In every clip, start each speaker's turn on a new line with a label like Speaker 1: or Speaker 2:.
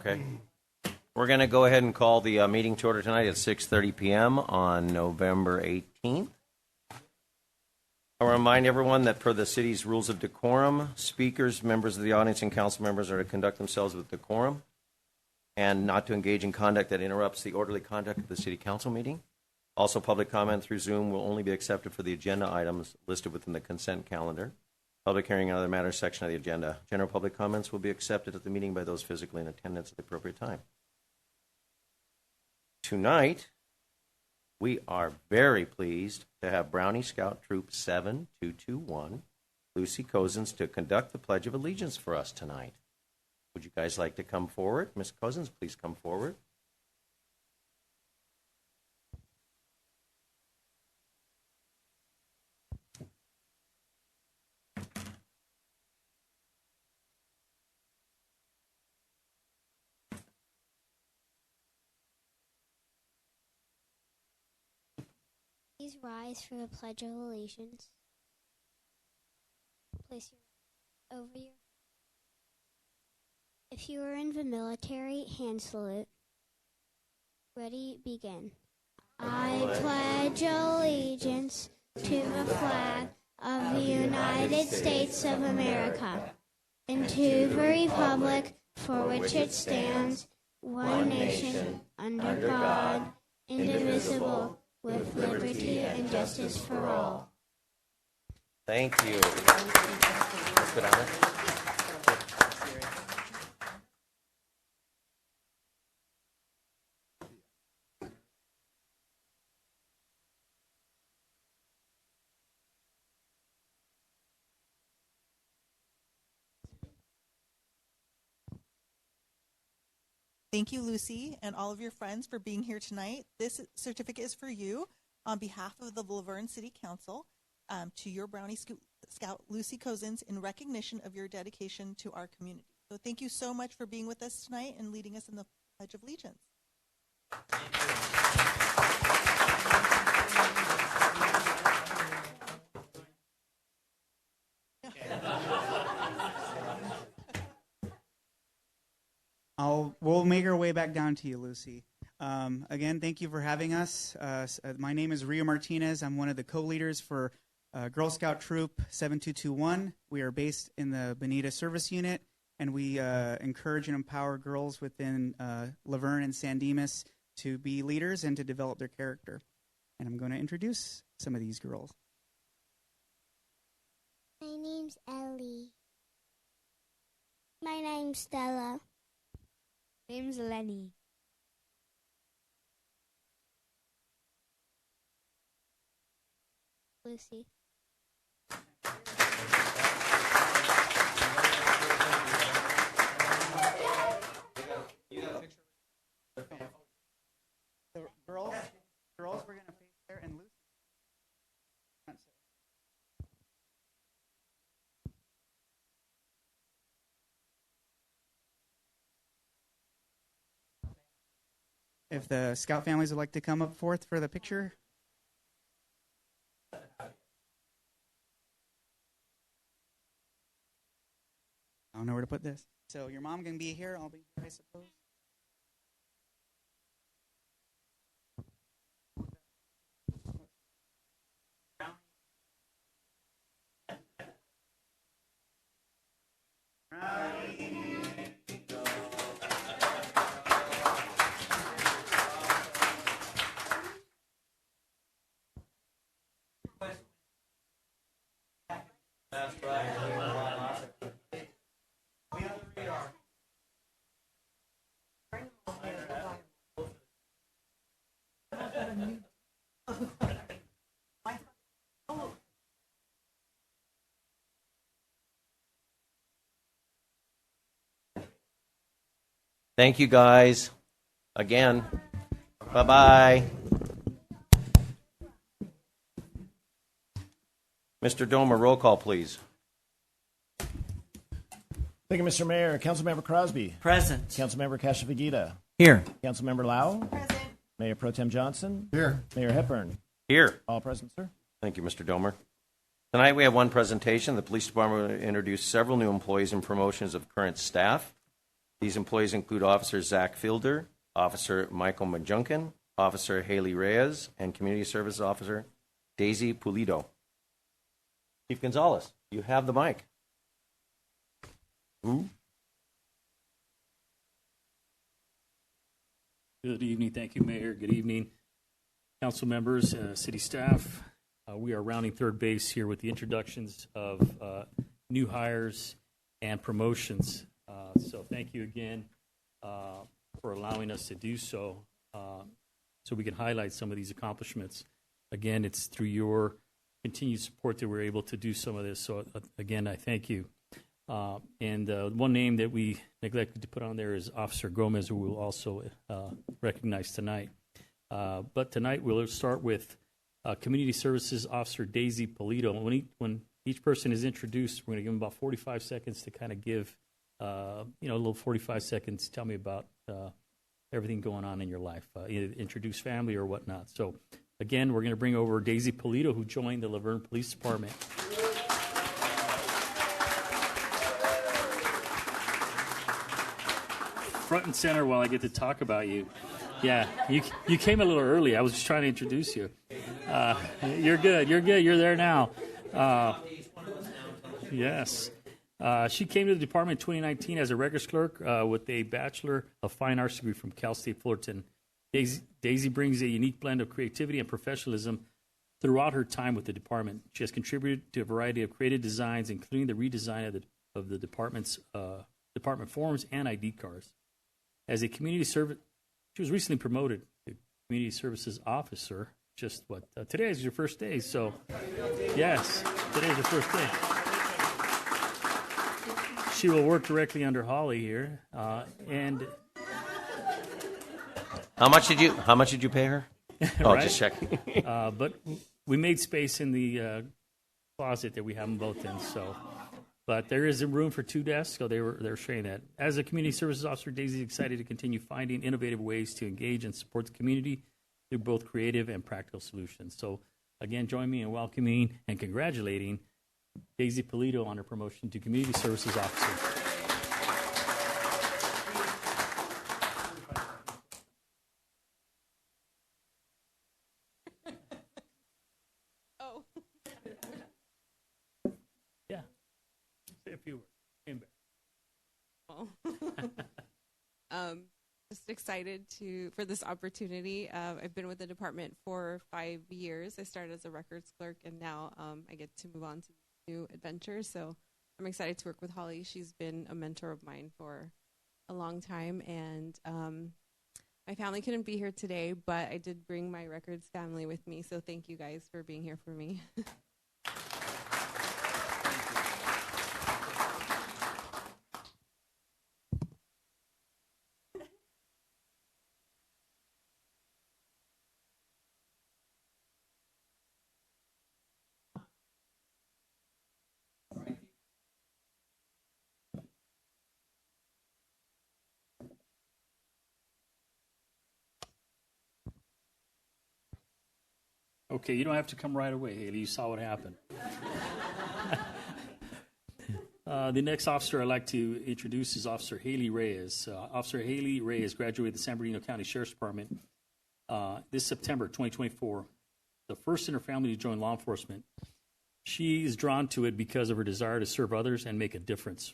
Speaker 1: Okay. We're going to go ahead and call the meeting to order tonight at 6:30 p.m. on November 18th. I want to remind everyone that per the city's rules of decorum, speakers, members of the audience, and council members are to conduct themselves with decorum and not to engage in conduct that interrupts the orderly conduct of the city council meeting. Also, public comment through Zoom will only be accepted for the agenda items listed within the consent calendar. Public hearing and other matters section of the agenda. General public comments will be accepted at the meeting by those physically in attendance at the appropriate time. Tonight, we are very pleased to have Brownie Scout Troop 7221, Lucy Cozens, to conduct the Pledge of Allegiance for us tonight. Would you guys like to come forward? Ms. Cozens, please come forward.
Speaker 2: Please rise for the Pledge of Allegiance. Place your over your. If you are in the military, hand salute. Ready, begin. I pledge allegiance to the flag of the United States of America and to the republic for which it stands, one nation, under God, indivisible, with liberty and justice for all.
Speaker 1: Thank you. Let's go down there.
Speaker 3: Thank you, Lucy, and all of your friends for being here tonight. This certificate is for you on behalf of the Verne City Council to your Brownie Scout, Lucy Cozens, in recognition of your dedication to our community. So thank you so much for being with us tonight and leading us in the Pledge of Allegiance.
Speaker 4: We'll make our way back down to you, Lucy. Again, thank you for having us. My name is Rio Martinez. I'm one of the co-leaders for Girl Scout Troop 7221. We are based in the Bonita Service Unit, and we encourage and empower girls within Laverne and San Dimas to be leaders and to develop their character. And I'm going to introduce some of these girls.
Speaker 2: My name's Ellie. My name's Stella. Name's Lenny. Lucy.
Speaker 4: So girls, we're going to face there, and Lucy. If the Scout families would like to come up forth for the picture. I don't know where to put this. So your mom can be here. I'll be here, I suppose.
Speaker 1: That's right. Thank you, guys. Again. Bye-bye. Mr. Domer, roll call, please.
Speaker 5: Thank you, Mr. Mayor. Councilmember Crosby.
Speaker 6: Present.
Speaker 5: Councilmember Cashafagita.
Speaker 6: Here.
Speaker 5: Councilmember Lau.
Speaker 3: Present.
Speaker 5: Mayor Pro Tem Johnson.
Speaker 6: Here.
Speaker 5: Mayor Hepburn.
Speaker 1: Here.
Speaker 5: All present, sir.
Speaker 1: Thank you, Mr. Domer. Tonight we have one presentation. The police department will introduce several new employees and promotions of current staff. These employees include Officer Zach Fielder, Officer Michael Majunkin, Officer Haley Reyes, and Community Services Officer Daisy Pulido. Chief Gonzalez, you have the mic. Ooh.
Speaker 6: Good evening. Thank you, Mayor. Good evening, council members, city staff. We are rounding third base here with the introductions of new hires and promotions. So thank you again for allowing us to do so we can highlight some of these accomplishments. Again, it's through your continued support that we're able to do some of this. So again, I thank you. And one name that we neglected to put on there is Officer Gomez, who we'll also recognize tonight. But tonight we'll start with Community Services Officer Daisy Pulido. When each person is introduced, we're going to give them about 45 seconds to kind of give, a little 45 seconds. Tell me about everything going on in your life, either introduce family or whatnot. So again, we're going to bring over Daisy Pulido, who joined the Laverne Police Department. Front and center while I get to talk about you. Yeah, you came a little early. I was just trying to introduce you. You're good. You're there now. Yes. She came to the department in 2019 as a records clerk with a Bachelor of Fine Arts degree from Cal State Fullerton. Daisy brings a unique blend of creativity and professionalism throughout her time with the department. She has contributed to a variety of creative designs, including the redesign of the department's department forms and ID cards. As a community service, she was recently promoted to community services officer. Today is your first day, so yes, today is your first day. She will work directly under Holly here, and
Speaker 1: How much did you pay her? Oh,
Speaker 6: right?
Speaker 1: just checking.
Speaker 6: But we made space in the closet that we have them both in. So, but there is a room for 2 desks, so they're sharing that. As a community services officer, Daisy is excited to continue finding innovative ways to engage and support the community through both creative and practical solutions. So, again, join me in welcoming and congratulating Daisy Pulido on her promotion to community services officer. Yeah. Say a few words.
Speaker 7: Oh. Just excited for this opportunity. I've been with the department for 5 years. I started as a records clerk, and now I get to move on to new adventures. So I'm excited to work with Holly. She's been a mentor of mine for a long time, and my family couldn't be here today, but I did bring my records family with me. So thank you guys for being here for me.
Speaker 6: Okay, you don't have to come right away, Haley. You saw what happened. The next officer I'd like to introduce is Officer Haley Reyes. Officer Haley Reyes graduated the San Bernardino County Sheriff's Department this September 2024, the first in her family to join law enforcement. She is drawn to it because of her desire to serve others and make a difference.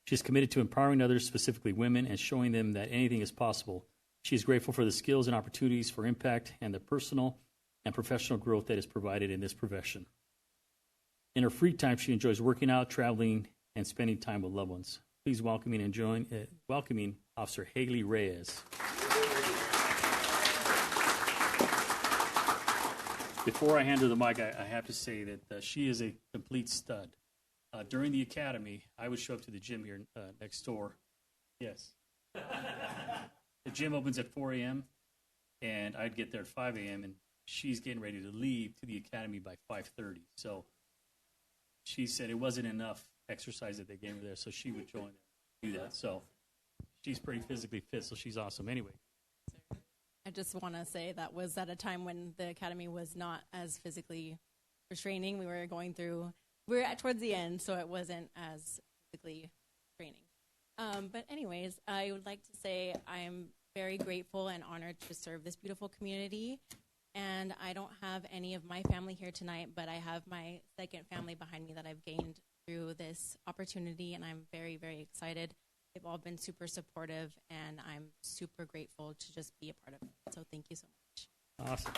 Speaker 6: She is committed to empowering others, specifically women, and showing them that anything is possible. She is grateful for the skills and opportunities for impact and the personal and professional growth that is provided in this profession. In her free time, she enjoys working out, traveling, and spending time with loved ones. Please welcoming Officer Haley Reyes. Before I hand her the mic, I have to say that she is a complete stud. During the academy, I would show up to the gym here next door. Yes. The gym opens at 4 a.m., and I'd get there at 5 a.m., and she's getting ready to leave to the academy by 5:30. So she said it wasn't enough exercise that they gave her there, so she would join and do that. So she's pretty physically fit, so she's awesome. Anyway.
Speaker 8: I just want to say that was at a time when the academy was not as physically restraining. We were at towards the end, so it wasn't as physically training. But anyways, I would like to say I'm very grateful and honored to serve this beautiful community. And I don't have any of my family here tonight, but I have my second family behind me that I've gained through this opportunity, and I'm very, very excited. They've all been super supportive, and I'm super grateful to just be a part of it. So thank you so much.
Speaker 6: Awesome.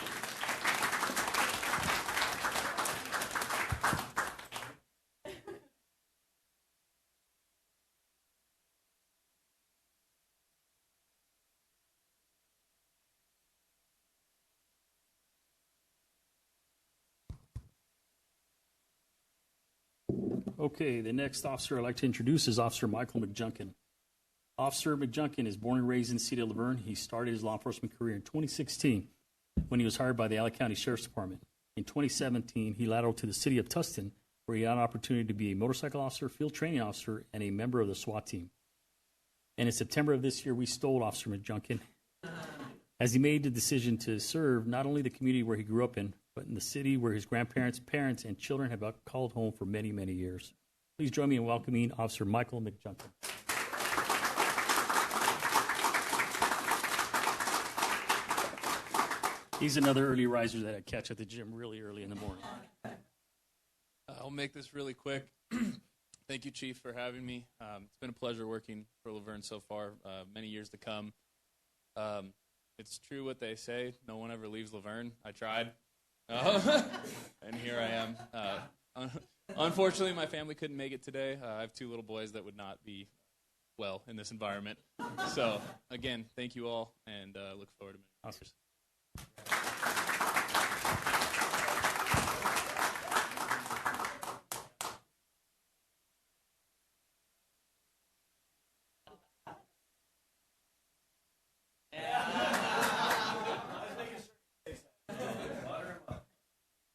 Speaker 6: Okay, the next officer I'd like to introduce is Officer Michael McJunkin. Officer McJunkin is born and raised in the city of Laverne. He started his law enforcement career in 2016 when he was hired by the Allen County Sheriff's Department. In 2017, he lateraled to the city of Tustin, where he had an opportunity to be a motorcycle officer, field training officer, and a member of the SWAT team. And in September of this year, we stole Officer McJunkin as he made the decision to serve not only the community where he grew up in, but in the city where his grandparents, parents, and children have called home for many, many years. Please join me in welcoming Officer Michael McJunkin. He's another early riser that I catch at the gym really early in the morning.
Speaker 9: I'll make this really quick. Thank you, Chief, for having me. It's been a pleasure working for Laverne so far, many years to come. It's true what they say, no one ever leaves Laverne. I tried, and here I am. Unfortunately, my family couldn't make it today. I have two little boys that would not be well in this environment. So, again, thank you all, and look forward to many years.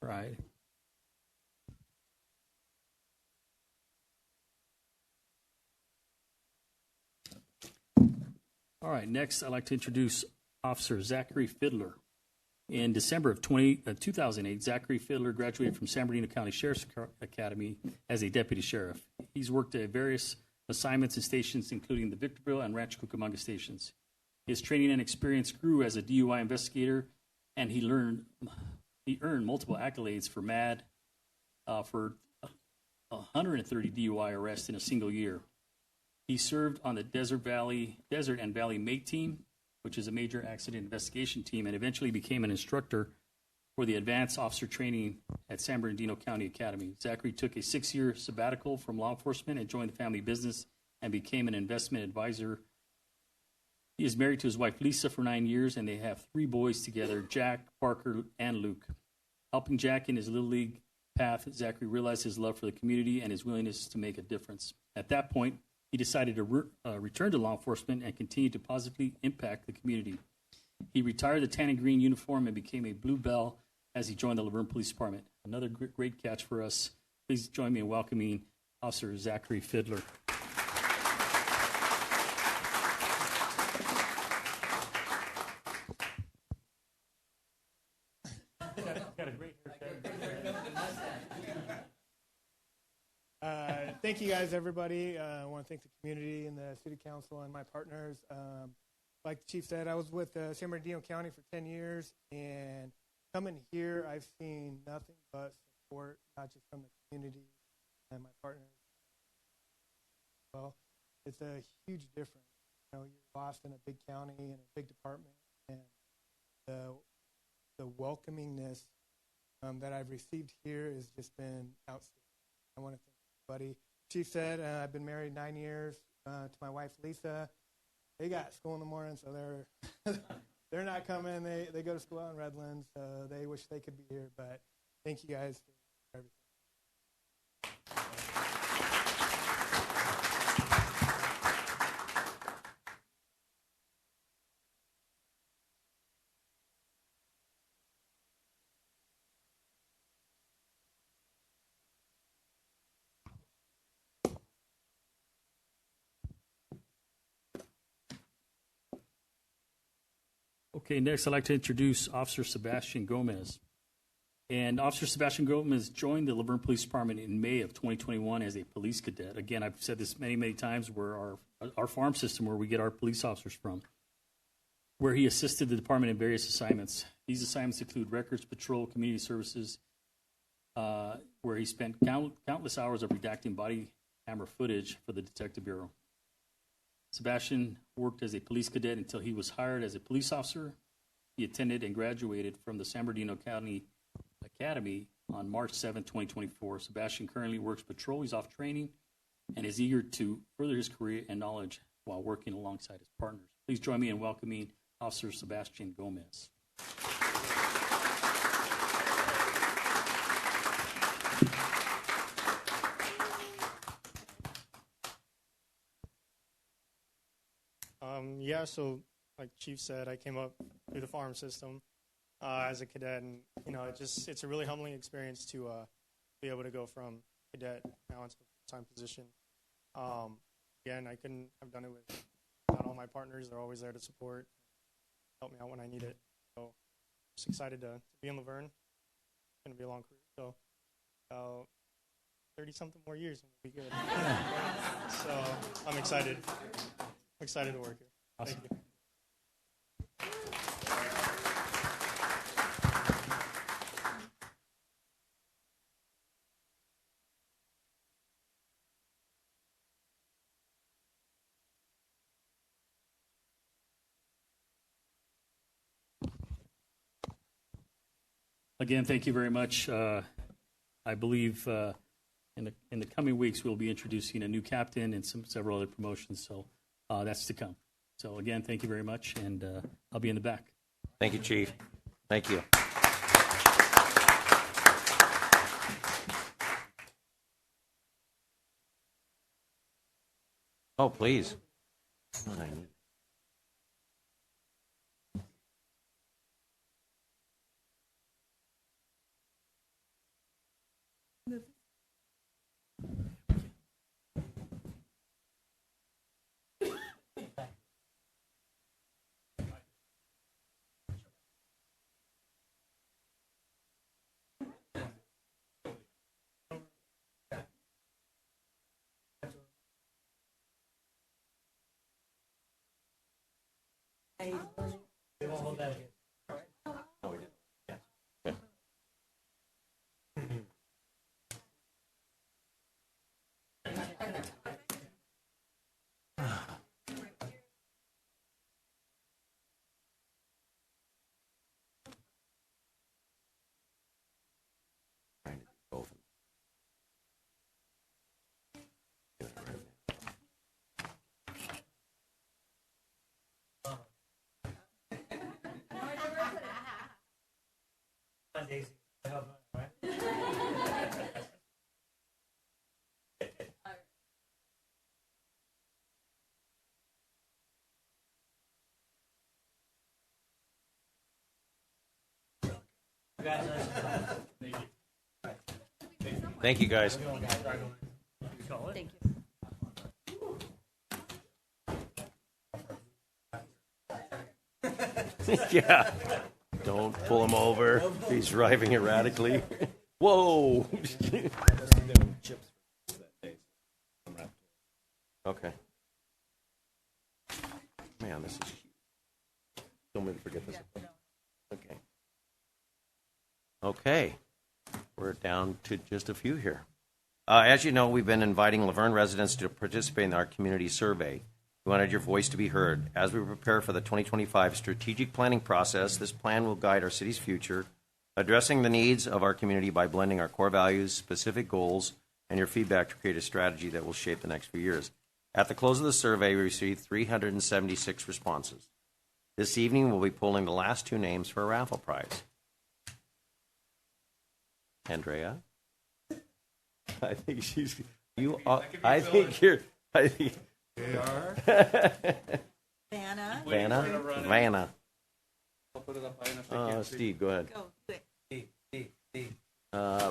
Speaker 6: Right. All right, next I'd like to introduce Officer Zachary Fiddler. In December of 2008, Zachary Fiddler graduated from San Bernardino County Sheriff's Academy as a deputy sheriff. He's worked at various assignments and stations, including the Victorville and Rancho Cucamonga stations. His training and experience grew as a DUI investigator, and he earned multiple accolades for MAD for 130 DUI arrests in a single year. He served on the Desert and Valley MATE team, which is a major accident investigation team, and eventually became an instructor for the advanced officer training at San Bernardino County Academy. Zachary took a 6-year sabbatical from law enforcement and joined the family business and became an investment advisor. He is married to his wife Lisa for 9 years, and they have 3 boys together, Jack, Parker, and Luke. Helping Jack in his Little League path, Zachary realized his love for the community and his willingness to make a difference. At that point, he decided to return to law enforcement and continue to positively impact the community. He retired the tan and green uniform and became a blue bell as he joined the Laverne Police Department. Another great catch for us. Please join me in welcoming Officer Zachary Fiddler. Got a great
Speaker 10: Thank you guys, everybody. I want to thank the community and the city council and my partners. Like the chief said, I was with San Bernardino County for 10 years, and coming here, I've seen nothing but support, not just from the community and my partners. Well, it's a huge difference. You know, you're lost in a big county and a big department, and the welcomingness that I've received here has just been outstanding. I want to thank everybody. Chief said I've been married 9 years to my wife Lisa. They got school in the morning, so they're not coming. They go to school out in Redlands, so they wish they could be here. But thank you guys for everything.
Speaker 6: Okay, next I'd like to introduce Officer Sebastian Gomez. And Officer Sebastian Gomez joined the Laverne Police Department in May of 2021 as a police cadet. Again, I've said this many, many times, we're our farm system where we get our police officers from, where he assisted the department in various assignments. These assignments include records patrol, community services, where he spent countless hours of redacting body camera footage for the Detective Bureau. Sebastian worked as a police cadet until he was hired as a police officer. He attended and graduated from the San Bernardino County Academy on March 7, 2024. Sebastian currently works patrol. He's off training and is eager to further his career and knowledge while working alongside his partners. Please join me in welcoming Officer Sebastian Gomez.
Speaker 11: Yeah, so like Chief said, I came up through the farm system as a cadet, and it's a really humbling experience to be able to go from cadet now into a full-time position. Again, I couldn't have done it without all my partners. They're always there to support, help me out when I need it. So just excited to be in Laverne. It's going to be a long career, so 30-something more years and we'll be good. So I'm excited. I'm excited to work here.
Speaker 6: Awesome.
Speaker 11: Thank you.
Speaker 6: Again, thank you very much. I believe in the coming weeks we'll be introducing a new captain and several other promotions. So that's to come. So again, thank you very much, and I'll be in the back.
Speaker 1: Thank you, Chief. Thank you. Oh, please. Thank you, guys.
Speaker 7: Thank you.
Speaker 1: Yeah. Don't pull him over. He's driving erratically. Whoa. Okay. Man, this is huge. Don't make me forget this. Okay. Okay. We're down to just a few here. As you know, we've been inviting Laverne residents to participate in our community survey. We wanted your voice to be heard. As we prepare for the 2025 strategic planning process, this plan will guide our city's future, addressing the needs of our community by blending our core values, specific goals, and your feedback to create a strategy that will shape the next few years. At the close of the survey, we received 376 responses. This evening, we'll be pulling the last two names for a raffle prize. Andrea? I think she's you. I think you're. I think. Vanna. Steve, go ahead.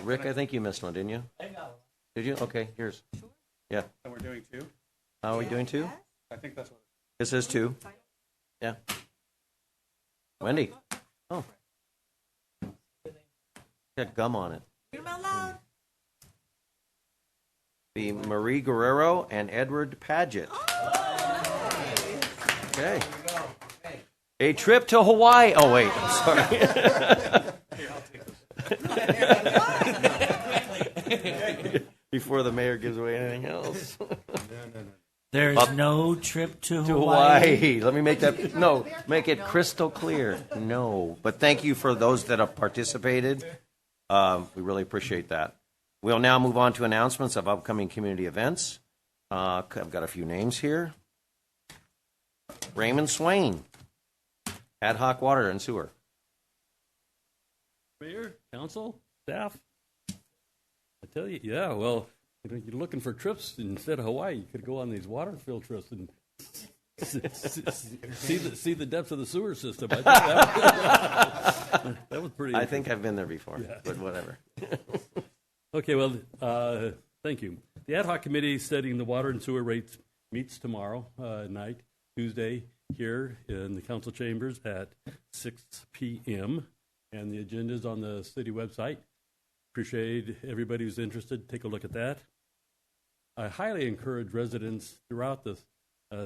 Speaker 1: Rick, I think you missed one, didn't you? Did you? Okay, here's. Yeah.
Speaker 12: And we're doing two?
Speaker 1: Are we doing two?
Speaker 12: I think that's what.
Speaker 1: This is two. Yeah. Wendy. Oh. Got gum on it. Be Marie Guerrero and Edward Paget. Okay. A trip to Hawaii. Oh, wait. I'm sorry. Before the mayor gives away anything else.
Speaker 12: There's no trip to
Speaker 1: To
Speaker 12: Hawaii.
Speaker 1: Hawaii. Let me make that. No, make it crystal clear. No. But thank you for those that have participated. We really appreciate that. We'll now move on to announcements of upcoming community events. I've got a few names here. Raymond Swain, Ad hoc Water and Sewer.
Speaker 13: Mayor, council, staff. I tell you, yeah, well, you're looking for trips instead of Hawaii. You could go on these water field trips and see the depths of the sewer system. I think that was pretty.
Speaker 1: I think I've been there before, but whatever.
Speaker 13: Okay, well, thank you. The ad hoc committee studying the water and sewer rates meets tomorrow night, Tuesday, here in the council chambers at 6 p.m. And the agenda is on the city website. Appreciate everybody who's interested. Take a look at that. I highly encourage residents throughout the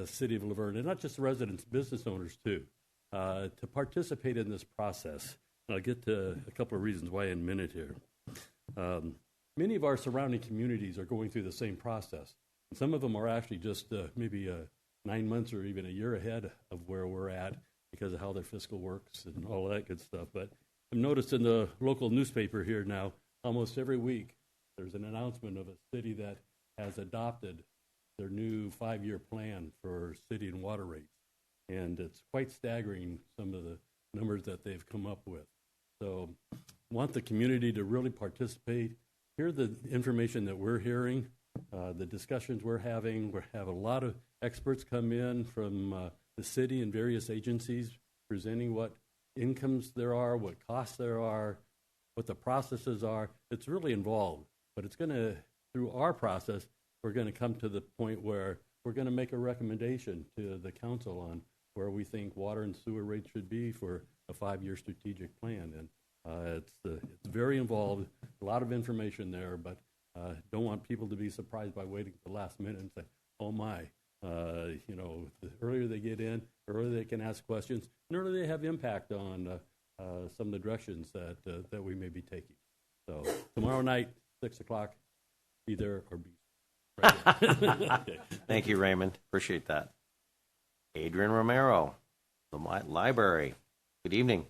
Speaker 13: city of Laverne, and not just residents, business owners too, to participate in this process. And I'll get to a couple of reasons why in a minute here. Many of our surrounding communities are going through the same process. And some of them are actually just maybe 9 months or even a year ahead of where we're at because of how their fiscal works and all that good stuff. But I've noticed in the local newspaper here now, almost every week, there's an announcement of a city that has adopted their new 5-year plan for city and water rates. And it's quite staggering, some of the numbers that they've come up with. So I want the community to really participate, hear the information that we're hearing, the discussions we're having. We have a lot of experts come in from the city and various agencies presenting what incomes there are, what costs there are, what the processes are. It's really involved, but it's going to, through our process, we're going to come to the point where we're going to make a recommendation to the council on where we think water and sewer rates should be for a 5-year strategic plan. And it's very involved, a lot of information there, but don't want people to be surprised by waiting to the last minute and say, oh my, the earlier they get in, the earlier they can ask questions, and earlier they have impact on some of the directions that we may be taking. So tomorrow night, 6 o'clock, be there or be right there. Okay.
Speaker 1: Thank you, Raymond. Appreciate that. Adrian Romero, the library. Good evening.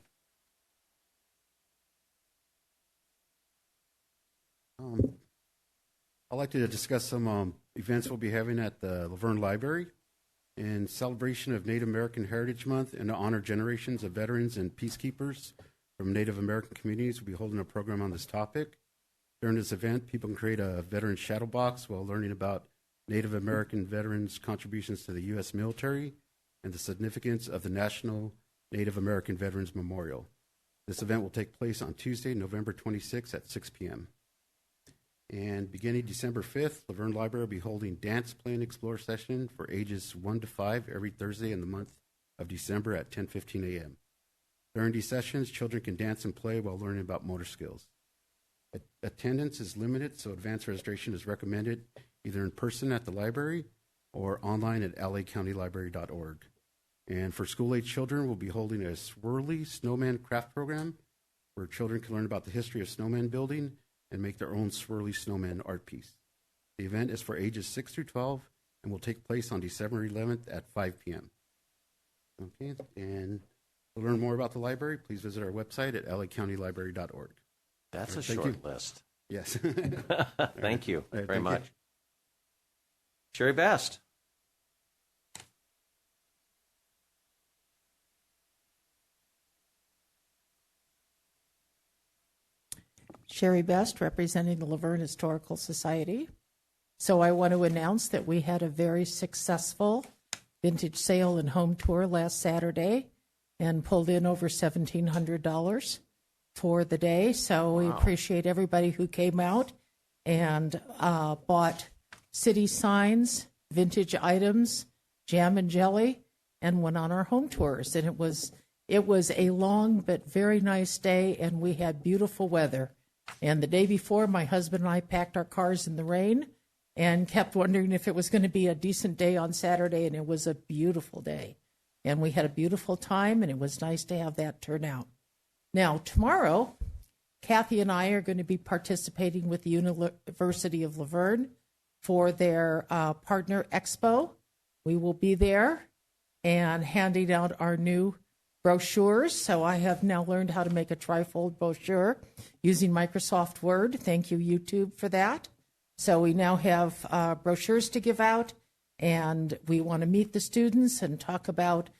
Speaker 14: I'd like to discuss some events we'll be having at the Laverne Library. In celebration of Native American Heritage Month and to honor generations of veterans and peacekeepers from Native American communities, we'll be holding a program on this topic. During this event, people can create a veteran shadow box while learning about Native American veterans' contributions to the U.S. military and the significance of the National Native American Veterans Memorial. This event will take place on Tuesday, November 26th at 6 p.m. And beginning December 5th, Laverne Library will be holding Dance, Play, and Explore session for ages 1 to 5 every Thursday in the month of December at 10:15 a.m. During these sessions, children can dance and play while learning about motor skills. Attendance is limited, so advance registration is recommended either in person at the library or online at lacountylibrary.org. And for school-age children, we'll be holding a Swirly Snowman craft program where children can learn about the history of snowman building and make their own swirly snowman art piece. The event is for ages 6 through 12 and will take place on December 11th at 5 p.m. Okay, and to learn more about the library, please visit our website at lacountylibrary.org.
Speaker 1: That's
Speaker 14: right,
Speaker 1: a short list.
Speaker 14: Yes.
Speaker 1: Thank you
Speaker 14: right,
Speaker 1: very
Speaker 14: thank
Speaker 1: much.
Speaker 14: you.
Speaker 1: Sherry Best.
Speaker 15: Sherry Best, representing the Laverne Historical Society. So I want to announce that we had a very successful vintage sale and home tour last Saturday and pulled in over $1,700 for the day. So we appreciate everybody who came out and bought city signs, vintage items, jam and jelly, and went on our home tours. And it was a long but very nice day, and we had beautiful weather. And the day before, my husband and I packed our cars in the rain and kept wondering if it was going to be a decent day on Saturday, and it was a beautiful day. And we had a beautiful time, and it was nice to have that turnout. Now, tomorrow, Kathy and I are going to be participating with the University of Laverne for their partner expo. We will be there and handing out our new brochures. So I have now learned how to make a trifold brochure using Microsoft Word. Thank you, YouTube, for that. So we now have brochures to give out, and we want to meet the students and talk about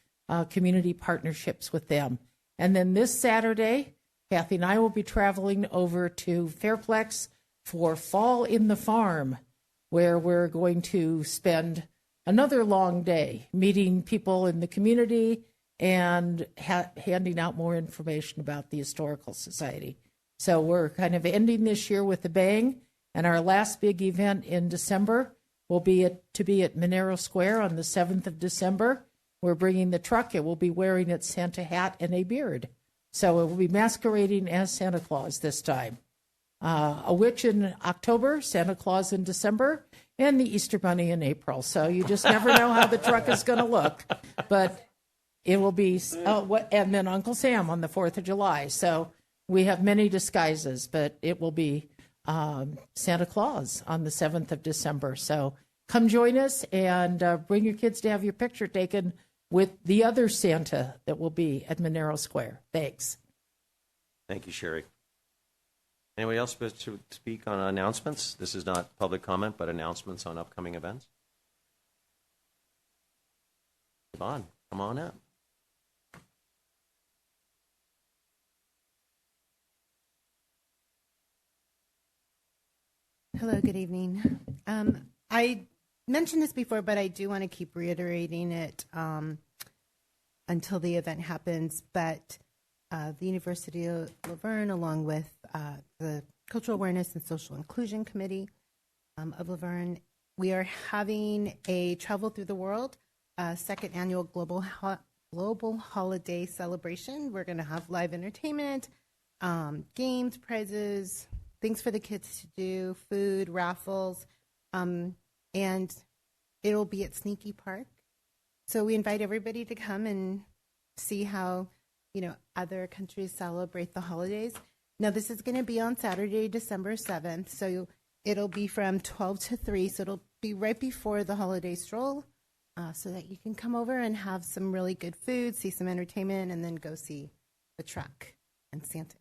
Speaker 15: community partnerships with them. And then this Saturday, Kathy and I will be traveling over to Fairplex for Fall in the Farm, where we're going to spend another long day meeting people in the community and handing out more information about the Historical Society. So we're kind of ending this year with a bang, and our last big event in December will be at Monero Square on the 7th of December. We're bringing the truck. It will be wearing its Santa hat and a beard. So it will be masquerading as Santa Claus this time. A witch in October, Santa Claus in December, and the Easter Bunny in April. So you just never know how the truck is going to look. But it will be, and then Uncle Sam on the 4th of July. So we have many disguises, but it will be Santa Claus on the 7th of December. So come join us and bring your kids to have your picture taken with the other Santa that will be at Monero Square. Thanks.
Speaker 1: Thank you, Sherry. Anybody else wish to speak on announcements? This is not public comment, but announcements on upcoming events. Yvonne, come on up.
Speaker 16: Hello, good evening. I mentioned this before, but I do want to keep reiterating it until the event happens. But the University of Laverne, along with the Cultural Awareness and Social Inclusion Committee of Laverne, we are having a Travel Through the World second annual global holiday celebration. We're going to have live entertainment, games, prizes, things for the kids to do, food, raffles, and it'll be at Sneaky Park. So we invite everybody to come and see how, other countries celebrate the holidays. Now, this is going to be on Saturday, December 7th, so it'll be from 12 to 3, so it'll be right before the holiday stroll, so that you can come over and have some really good food, see some entertainment, and then go see the truck and Santa.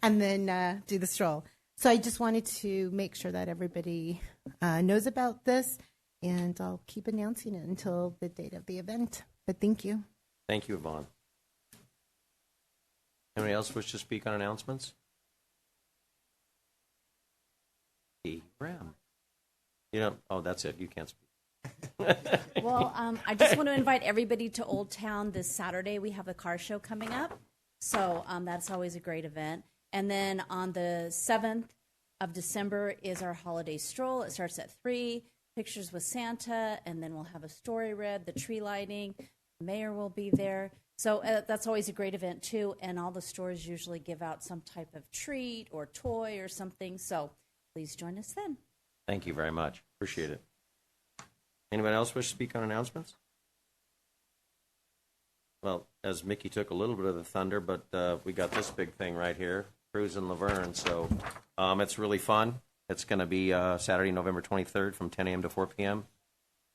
Speaker 16: And then do the stroll. So I just wanted to make sure that everybody knows about this, and I'll keep announcing it until the date of the event. But thank you.
Speaker 1: Thank you, Yvonne. Anybody else wish to speak on announcements? Ram. That's it. You can't speak.
Speaker 17: Well, I just want to invite everybody to Old Town this Saturday. We have a car show coming up, so that's always a great event. And then on the 7th of December is our holiday stroll. It starts at 3, pictures with Santa, and then we'll have a story read, the tree lighting. The mayor will be there. So that's always a great event, too. And all the stores usually give out some type of treat or toy or something. So please join us then.
Speaker 1: Thank you very much. Appreciate it. Anybody else wish to speak on announcements? Well, as Mickey took a little bit of the thunder, but we got this big thing right here, Cruise in Laverne. So it's really fun. It's going to be Saturday, November 23rd from 10 a.m. to 4 p.m.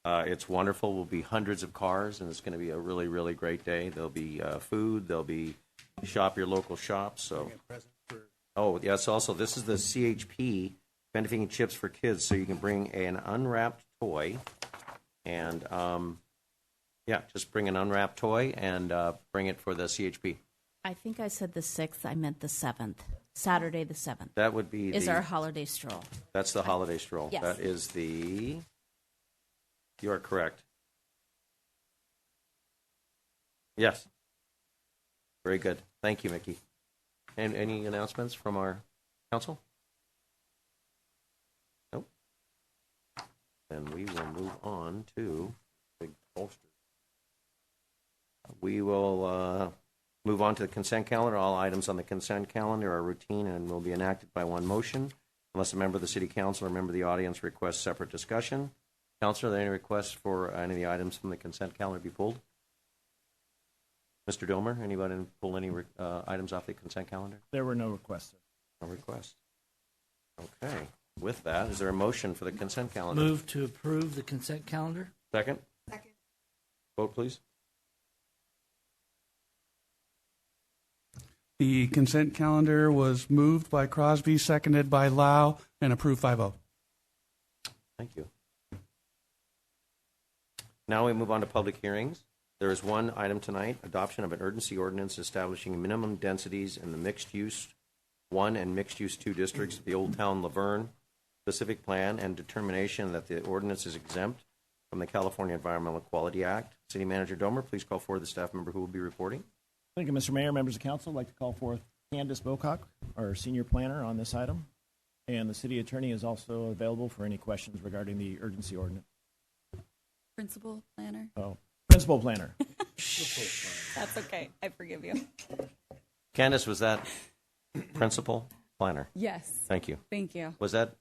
Speaker 1: It's wonderful. Will be hundreds of cars, and it's going to be a really, really great day. There'll be food. There'll be shop your local shops. So, yes. Also, this is the CHP benefiting chips for kids. So you can bring an unwrapped toy, and just bring an unwrapped toy and bring it for the CHP.
Speaker 17: I think I said the 6th. I meant the 7th. Saturday the 7th.
Speaker 1: That would be
Speaker 17: is our holiday stroll.
Speaker 1: That's the holiday stroll.
Speaker 17: Yes.
Speaker 1: That is the. You are correct. Yes. Very good. Thank you, Mickey. And any announcements from our council? Nope. Then we will move on to big poster. We will Move on to the consent calendar. All items on the consent calendar are routine and will be enacted by one motion unless a member of the city council or member of the audience requests separate discussion. Councilor, are there any requests for any of the items from the consent calendar to be pulled? Mr. Domer, anybody pull any items off the consent calendar?
Speaker 5: There were no requests.
Speaker 1: No requests. Okay. With that, is there a motion for the consent calendar?
Speaker 12: Move to approve the consent calendar.
Speaker 1: Second? Second. Vote, please.
Speaker 18: The consent calendar was moved by Crosby, seconded by Lau, and approved 5-0.
Speaker 1: Thank you. Now we move on to public hearings. There is one item tonight, adoption of an urgency ordinance establishing minimum densities in the mixed-use 1 and mixed-use 2 districts of the Old Town Laverne specific plan and determination that the ordinance is exempt from the California Environmental Quality Act. City Manager Domer, please call forward the staff member who will be reporting.
Speaker 5: Thank you, Mr. Mayor. Members of council, I'd like to call forth Candace Bocock, our senior planner on this item. And the city attorney is also available for any questions regarding the urgency ordinance.
Speaker 19: Principal planner.
Speaker 5: Oh, principal planner.
Speaker 19: That's okay. I forgive you.
Speaker 1: Candace, was that principal planner?
Speaker 19: Yes.
Speaker 1: Thank you.
Speaker 19: Thank you.
Speaker 1: Was that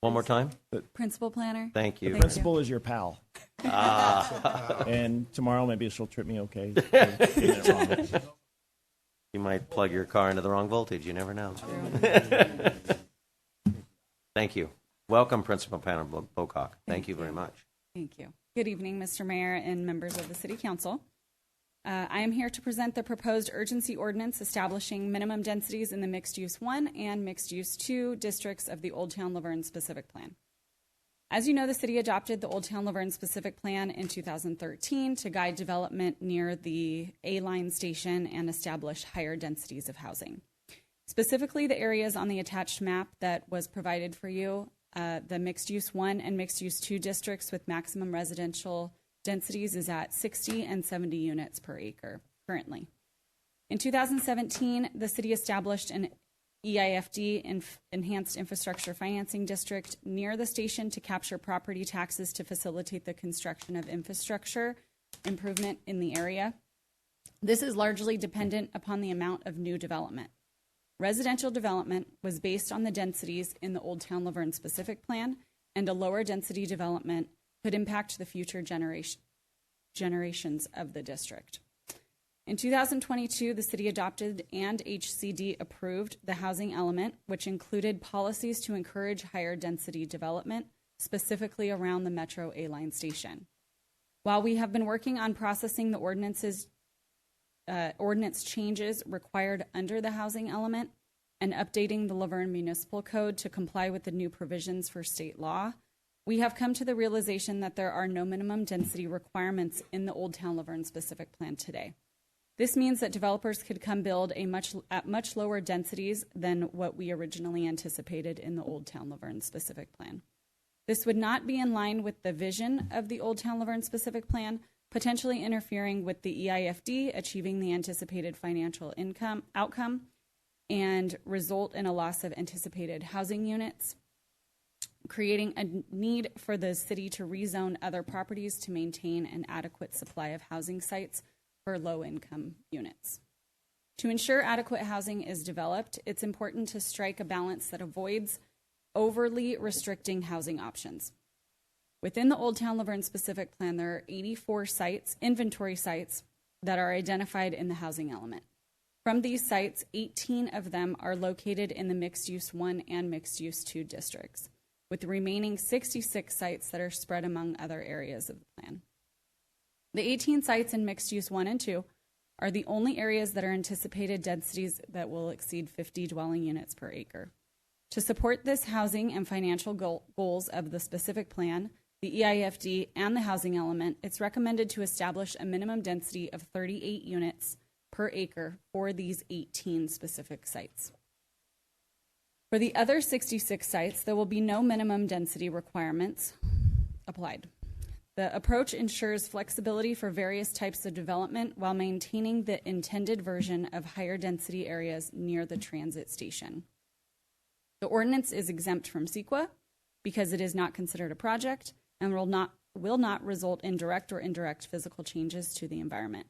Speaker 1: one more time?
Speaker 19: Principal planner.
Speaker 1: Thank you.
Speaker 5: Principal is your pal.
Speaker 1: Ah.
Speaker 5: And tomorrow maybe she'll trip me okay.
Speaker 1: You might plug your car into the wrong voltage. You never know. Thank you. Welcome, Principal Planner Bocock. Thank you very much.
Speaker 19: Thank you. Good evening, Mr. Mayor and members of the City Council. I am here to present the proposed urgency ordinance establishing minimum densities in the mixed-use 1 and mixed-use 2 districts of the Old Town Laverne Specific Plan. As you know, the city adopted the Old Town Laverne Specific Plan in 2013 to guide development near the A-Line station and establish higher densities of housing. Specifically, the areas on the attached map that was provided for you, the mixed-use 1 and mixed-use 2 districts with maximum residential densities is at 60 and 70 units per acre currently. In 2017, the city established an EIFD, Enhanced Infrastructure Financing District, near the station to capture property taxes to facilitate the construction of infrastructure improvement in the area. This is largely dependent upon the amount of new development. Residential development was based on the densities in the Old Town Laverne Specific Plan, and a lower density development could impact the future generations of the district. In 2022, the city adopted and HCD approved the housing element, which included policies to encourage higher density development, specifically around the Metro A-Line station. While we have been working on processing the ordinance changes required under the housing element and updating the Laverne Municipal Code to comply with the new provisions for state law, we have come to the realization that there are no minimum density requirements in the Old Town Laverne Specific Plan today. This means that developers could come build at much lower densities than what we originally anticipated in the Old Town Laverne Specific Plan. This would not be in line with the vision of the Old Town Laverne Specific Plan, potentially interfering with the EIFD achieving the anticipated financial outcome and result in a loss of anticipated housing units, creating a need for the city to rezone other properties to maintain an adequate supply of housing sites for low-income units. To ensure adequate housing is developed, it's important to strike a balance that avoids overly restricting housing options. Within the Old Town Laverne Specific Plan, there are 84 inventory sites that are identified in the housing element. From these sites, 18 of them are located in the mixed-use 1 and mixed-use 2 districts, with the remaining 66 sites that are spread among other areas of the plan. The 18 sites in mixed-use 1 and 2 are the only areas that are anticipated densities that will exceed 50 dwelling units per acre. To support this housing and financial goals of the specific plan, the EIFD, and the housing element, it's recommended to establish a minimum density of 38 units per acre for these 18 specific sites. For the other 66 sites, there will be no minimum density requirements applied. The approach ensures flexibility for various types of development while maintaining the intended version of higher density areas near the transit station. The ordinance is exempt from CEQA because it is not considered a project and will not result in direct or indirect physical changes to the environment.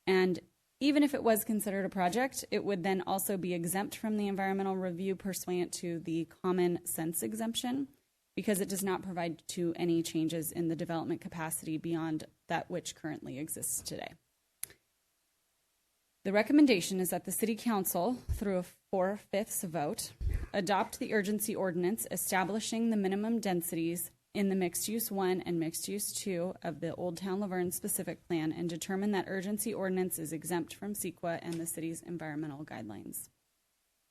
Speaker 19: And Even if it was considered a project, it would then also be exempt from the environmental review pursuant to the common sense exemption, because it does not provide to any changes in the development capacity beyond that which currently exists today. The recommendation is that the City Council, through a 4/5 vote, adopt the urgency ordinance establishing the minimum densities in the Mixed Use 1 and Mixed Use 2 of the Old Town Laverne specific plan and determine that urgency ordinance is exempt from CEQA and the city's environmental guidelines.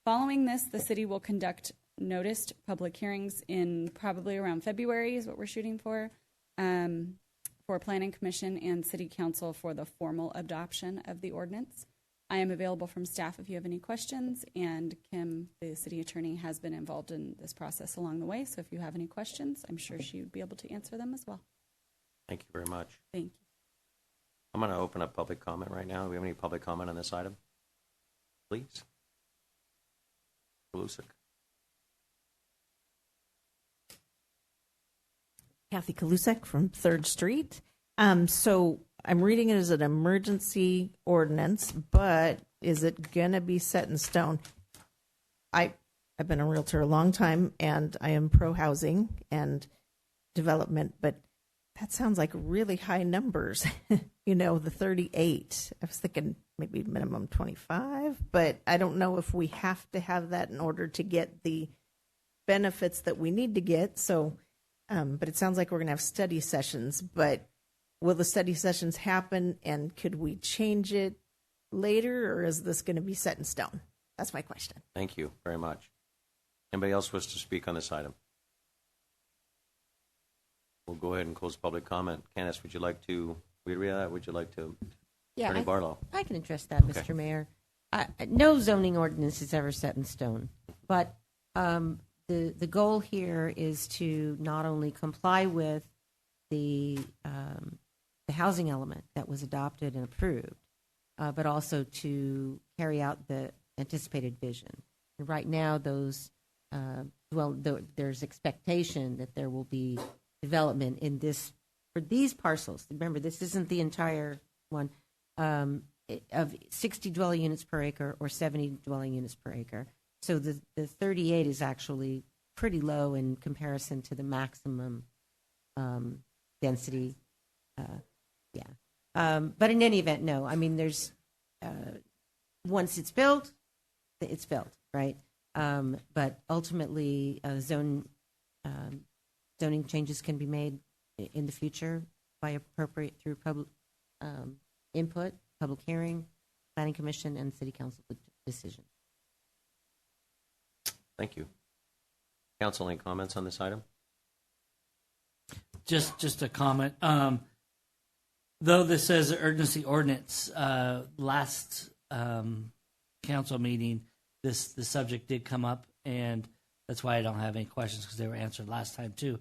Speaker 19: Following this, the city will conduct noticed public hearings in probably around February is what we're shooting for Planning Commission and City Council for the formal adoption of the ordinance. I am available from staff if you have any questions, and Kim, the city attorney, has been involved in this process along the way, so if you have any questions, I'm sure she would be able to answer them as well.
Speaker 1: Thank you very much.
Speaker 19: Thank you.
Speaker 1: I'm going to open up public comment right now. Do we have any public comment on this item? Please. Kalusik.
Speaker 20: Kathy Kalusek from 3rd Street. So I'm reading it as an emergency ordinance, but is it going to be set in stone? I've been a realtor a long time, and I am pro-housing and development, but that sounds like really high numbers. You know, the 38. I was thinking maybe minimum 25, but I don't know if we have to have that in order to get the benefits that we need to get. So, but it sounds like we're going to have study sessions, but will the study sessions happen, and could we change it later, or is this going to be set in stone? That's my question.
Speaker 1: Thank you very much. Anybody else wish to speak on this item? We'll go ahead and close public comment. Candace, would you like to read that? Would you like to?
Speaker 21: Yeah,
Speaker 1: Attorney Barlow.
Speaker 21: I can address that,
Speaker 1: Okay.
Speaker 21: Mr. Mayor. No zoning ordinance is ever set in stone, but the goal here is to not only comply with the housing element that was adopted and approved, but also to carry out the anticipated vision. And right now, there's expectation that there will be development in this for these parcels. Remember, this isn't the entire one of 60 dwelling units per acre or 70 dwelling units per acre. So the 38 is actually pretty low in comparison to the maximum density. But in any event, no. I mean, there's once it's built, right? But ultimately, zoning changes can be made in the future by appropriate through public input, public hearing, planning commission, and city council decision.
Speaker 1: Thank you. Council, any comments on this item?
Speaker 12: Just a comment. Though this says urgency ordinance, last council meeting, the subject did come up, and that's why I don't have any questions, because they were answered last time too.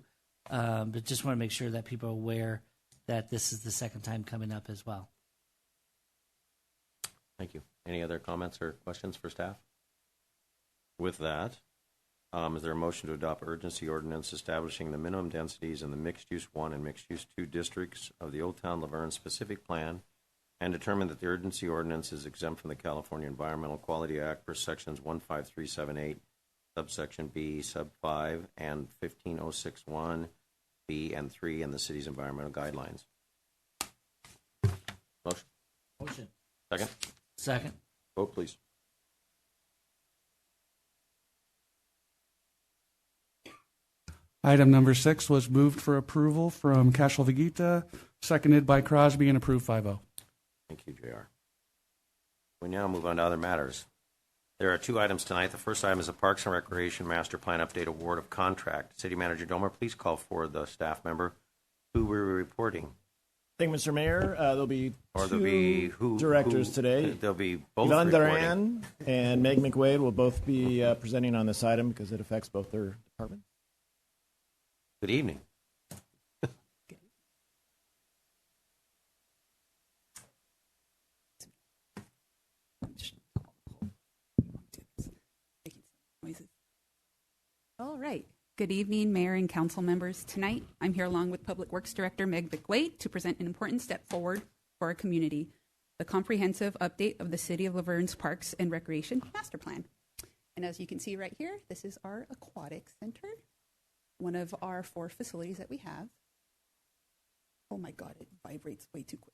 Speaker 12: But just want to make sure that people are aware that this is the second time coming up as well.
Speaker 1: Thank you. Any other comments or questions for staff? With that, is there a motion to adopt urgency ordinance establishing the minimum densities in the mixed-use 1 and mixed-use 2 districts of the Old Town Laverne specific plan, and determine that the urgency ordinance is exempt from the California Environmental Quality Act for sections 15378, subsection B, sub 5, and 15061, B, and 3, and the city's environmental guidelines? Motion. Second?
Speaker 12: Second.
Speaker 1: Vote, please.
Speaker 18: Item number 6 was moved for approval from Cashel Vegeta, seconded by Crosby, and approved 5-0.
Speaker 1: Thank you, JR. We now move on to other matters. There are 2 items tonight. The first item is a Parks and Recreation Master Plan Update Award of Contract. City Manager Domer, please call for the staff member who we're reporting.
Speaker 5: Thank you, Mr. Mayor. There'll be
Speaker 1: There'll
Speaker 5: two
Speaker 1: be
Speaker 5: directors today.
Speaker 1: There'll be both
Speaker 5: Yvonne
Speaker 1: reporting.
Speaker 5: Duran and Meg McWade will both be presenting on this item because it affects both their departments.
Speaker 1: Good evening.
Speaker 22: All right. Good evening, Mayor and Council members. Tonight, I'm here along with Public Works Director Meg McWade to present an important step forward for our community. the comprehensive update of the City of Laverne's Parks and Recreation Master Plan. And as you can see right here, this is our aquatic center, one of our 4 facilities that we have. Oh my God, it vibrates way too quick.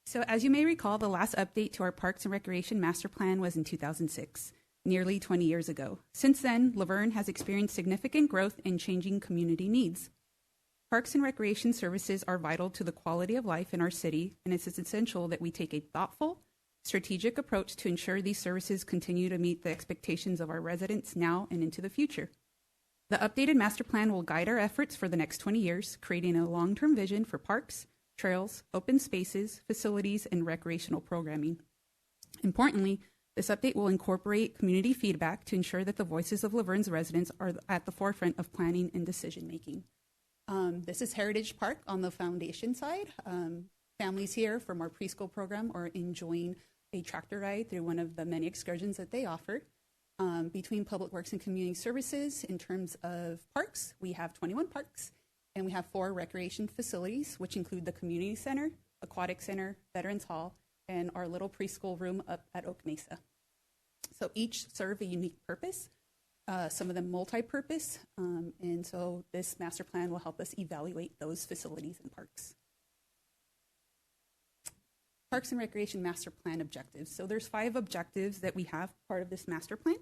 Speaker 22: So as you may recall, the last update to our Parks and Recreation Master Plan was in 2006, nearly 20 years ago. Since then, Laverne has experienced significant growth and changing community needs. Parks and recreation services are vital to the quality of life in our city, and it's essential that we take a thoughtful, strategic approach to ensure these services continue to meet the expectations of our residents now and into the future. The updated master plan will guide our efforts for the next 20 years, creating a long-term vision for parks, trails, open spaces, facilities, and recreational programming. Importantly, this update will incorporate community feedback to ensure that the voices of Laverne's residents are at the forefront of planning and decision-making. This is Heritage Park on the foundation side. Families here from our preschool program are enjoying a tractor ride through one of the many excursions that they offer. Between Public Works and Community Services, in terms of parks, we have 21 parks, and we have 4 recreation facilities, which include the Community Center, Aquatic Center, Veterans Hall, and our little preschool room up at Oak Mesa. So each serve a unique purpose, some of them multi-purpose, and so this master plan will help us evaluate those facilities and parks. Parks and Recreation Master Plan objectives. So there's 5 objectives that we have part of this master plan.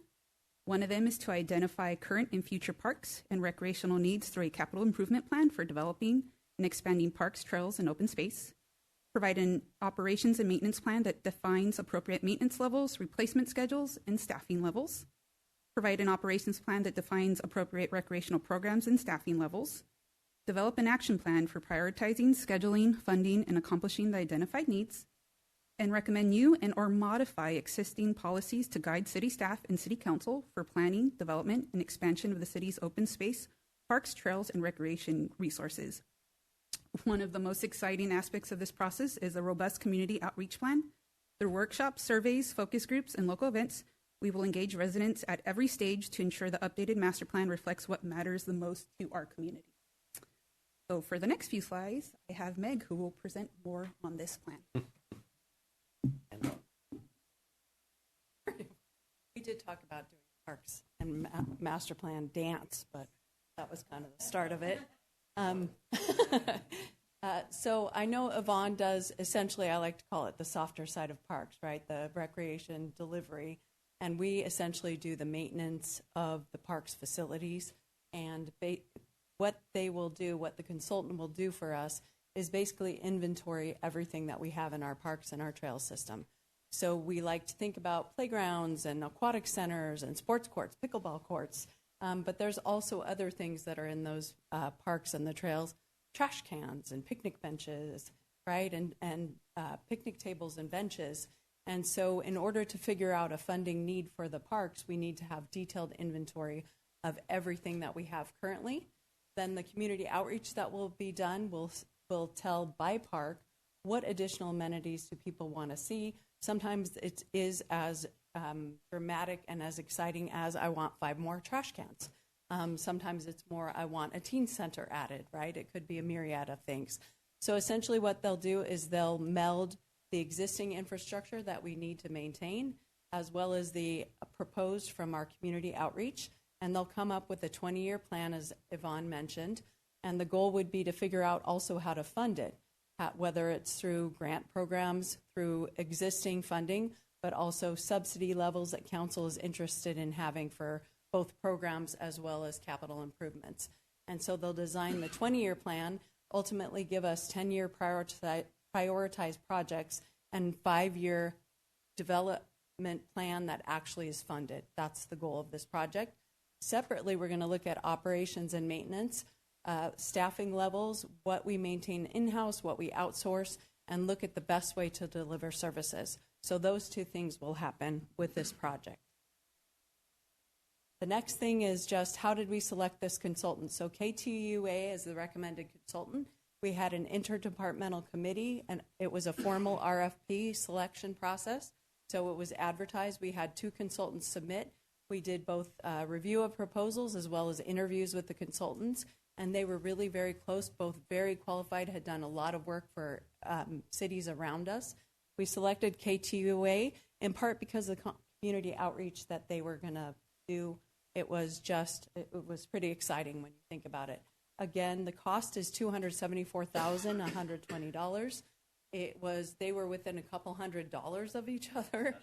Speaker 22: One of them is to identify current and future parks and recreational needs through a capital improvement plan for developing and expanding parks, trails, and open space. Provide an operations and maintenance plan that defines appropriate maintenance levels, replacement schedules, and staffing levels. Provide an operations plan that defines appropriate recreational programs and staffing levels. Develop an action plan for prioritizing, scheduling, funding, and accomplishing the identified needs. And recommend new and or modify existing policies to guide city staff and city council for planning, development, and expansion of the city's open space, parks, trails, and recreation resources. One of the most exciting aspects of this process is a robust community outreach plan. Through workshops, surveys, focus groups, and local events, we will engage residents at every stage to ensure the updated master plan reflects what matters the most to our community. So for the next few slides, I have Meg, who will present more on this plan.
Speaker 2: We did talk about doing parks and master plan dance, but that was kind of the start of it. So I know Yvonne does essentially, I like to call it the softer side of parks, right? The recreation delivery. And we essentially do the maintenance of the parks facilities. And what they will do, what the consultant will do for us, is basically inventory everything that we have in our parks and our trail system. So we like to think about playgrounds and aquatic centers and sports courts, pickleball courts, but there's also other things that are in those parks and the trails, trash cans and picnic benches, right, and picnic tables and benches. And so in order to figure out a funding need for the parks, we need to have detailed inventory of everything that we have currently. Then the community outreach that will be done will tell by park what additional amenities do people want to see. Sometimes it is as dramatic and as exciting as I want 5 more trash cans. Sometimes it's more I want a teen center added, right? It could be a myriad of things. So essentially what they'll do is they'll meld the existing infrastructure that we need to maintain as well as the proposed from our community outreach, and they'll come up with a 20-year plan, as Yvonne mentioned, and the goal would be to figure out also how to fund it, whether it's through grant programs, through existing funding, but also subsidy levels that council is interested in having for both programs as well as capital improvements. And so they'll design the 20-year plan, ultimately give us 10-year prioritized projects and 5-year development plan that actually is funded. That's the goal of this project. Separately, we're going to look at operations and maintenance, staffing levels, what we maintain in-house, what we outsource, and look at the best way to deliver services. So those 2 things will happen with this project. The next thing is just how did we select this consultant? So KTUA is the recommended consultant. We had an interdepartmental committee, and it was a formal RFP selection process. So it was advertised. We had 2 consultants submit. We did both review of proposals as well as interviews with the consultants, and they were really very close, both very qualified, had done a lot of work for cities around us. We selected KTUA in part because of the community outreach that they were going to do. It was pretty exciting when you think about it. Again, the cost is $274,120. They were within a couple $100 of each other.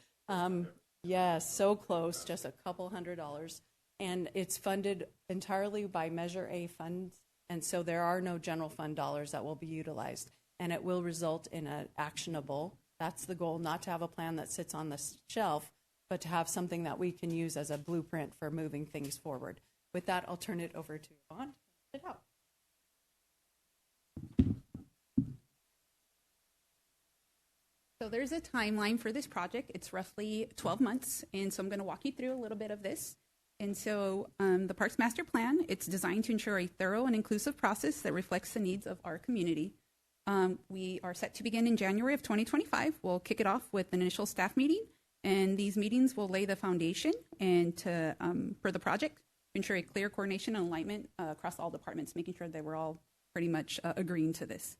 Speaker 2: Yes, so close, just a couple $100. And it's funded entirely by Measure A funds, and so there are no general fund dollars that will be utilized. And it will result in an actionable, that's the goal, not to have a plan that sits on the shelf, but to have something that we can use as a blueprint for moving things forward. With that, I'll turn it over to Yvonne. It out.
Speaker 22: So there's a timeline for this project. It's roughly 12 months, and so I'm going to walk you through a little bit of this. And so the Parks Master Plan, it's designed to ensure a thorough and inclusive process that reflects the needs of our community. We are set to begin in January of 2025. We'll kick it off with an initial staff meeting, and these meetings will lay the foundation and for the project to ensure a clear coordination and alignment across all departments, making sure that we're all pretty much agreeing to this.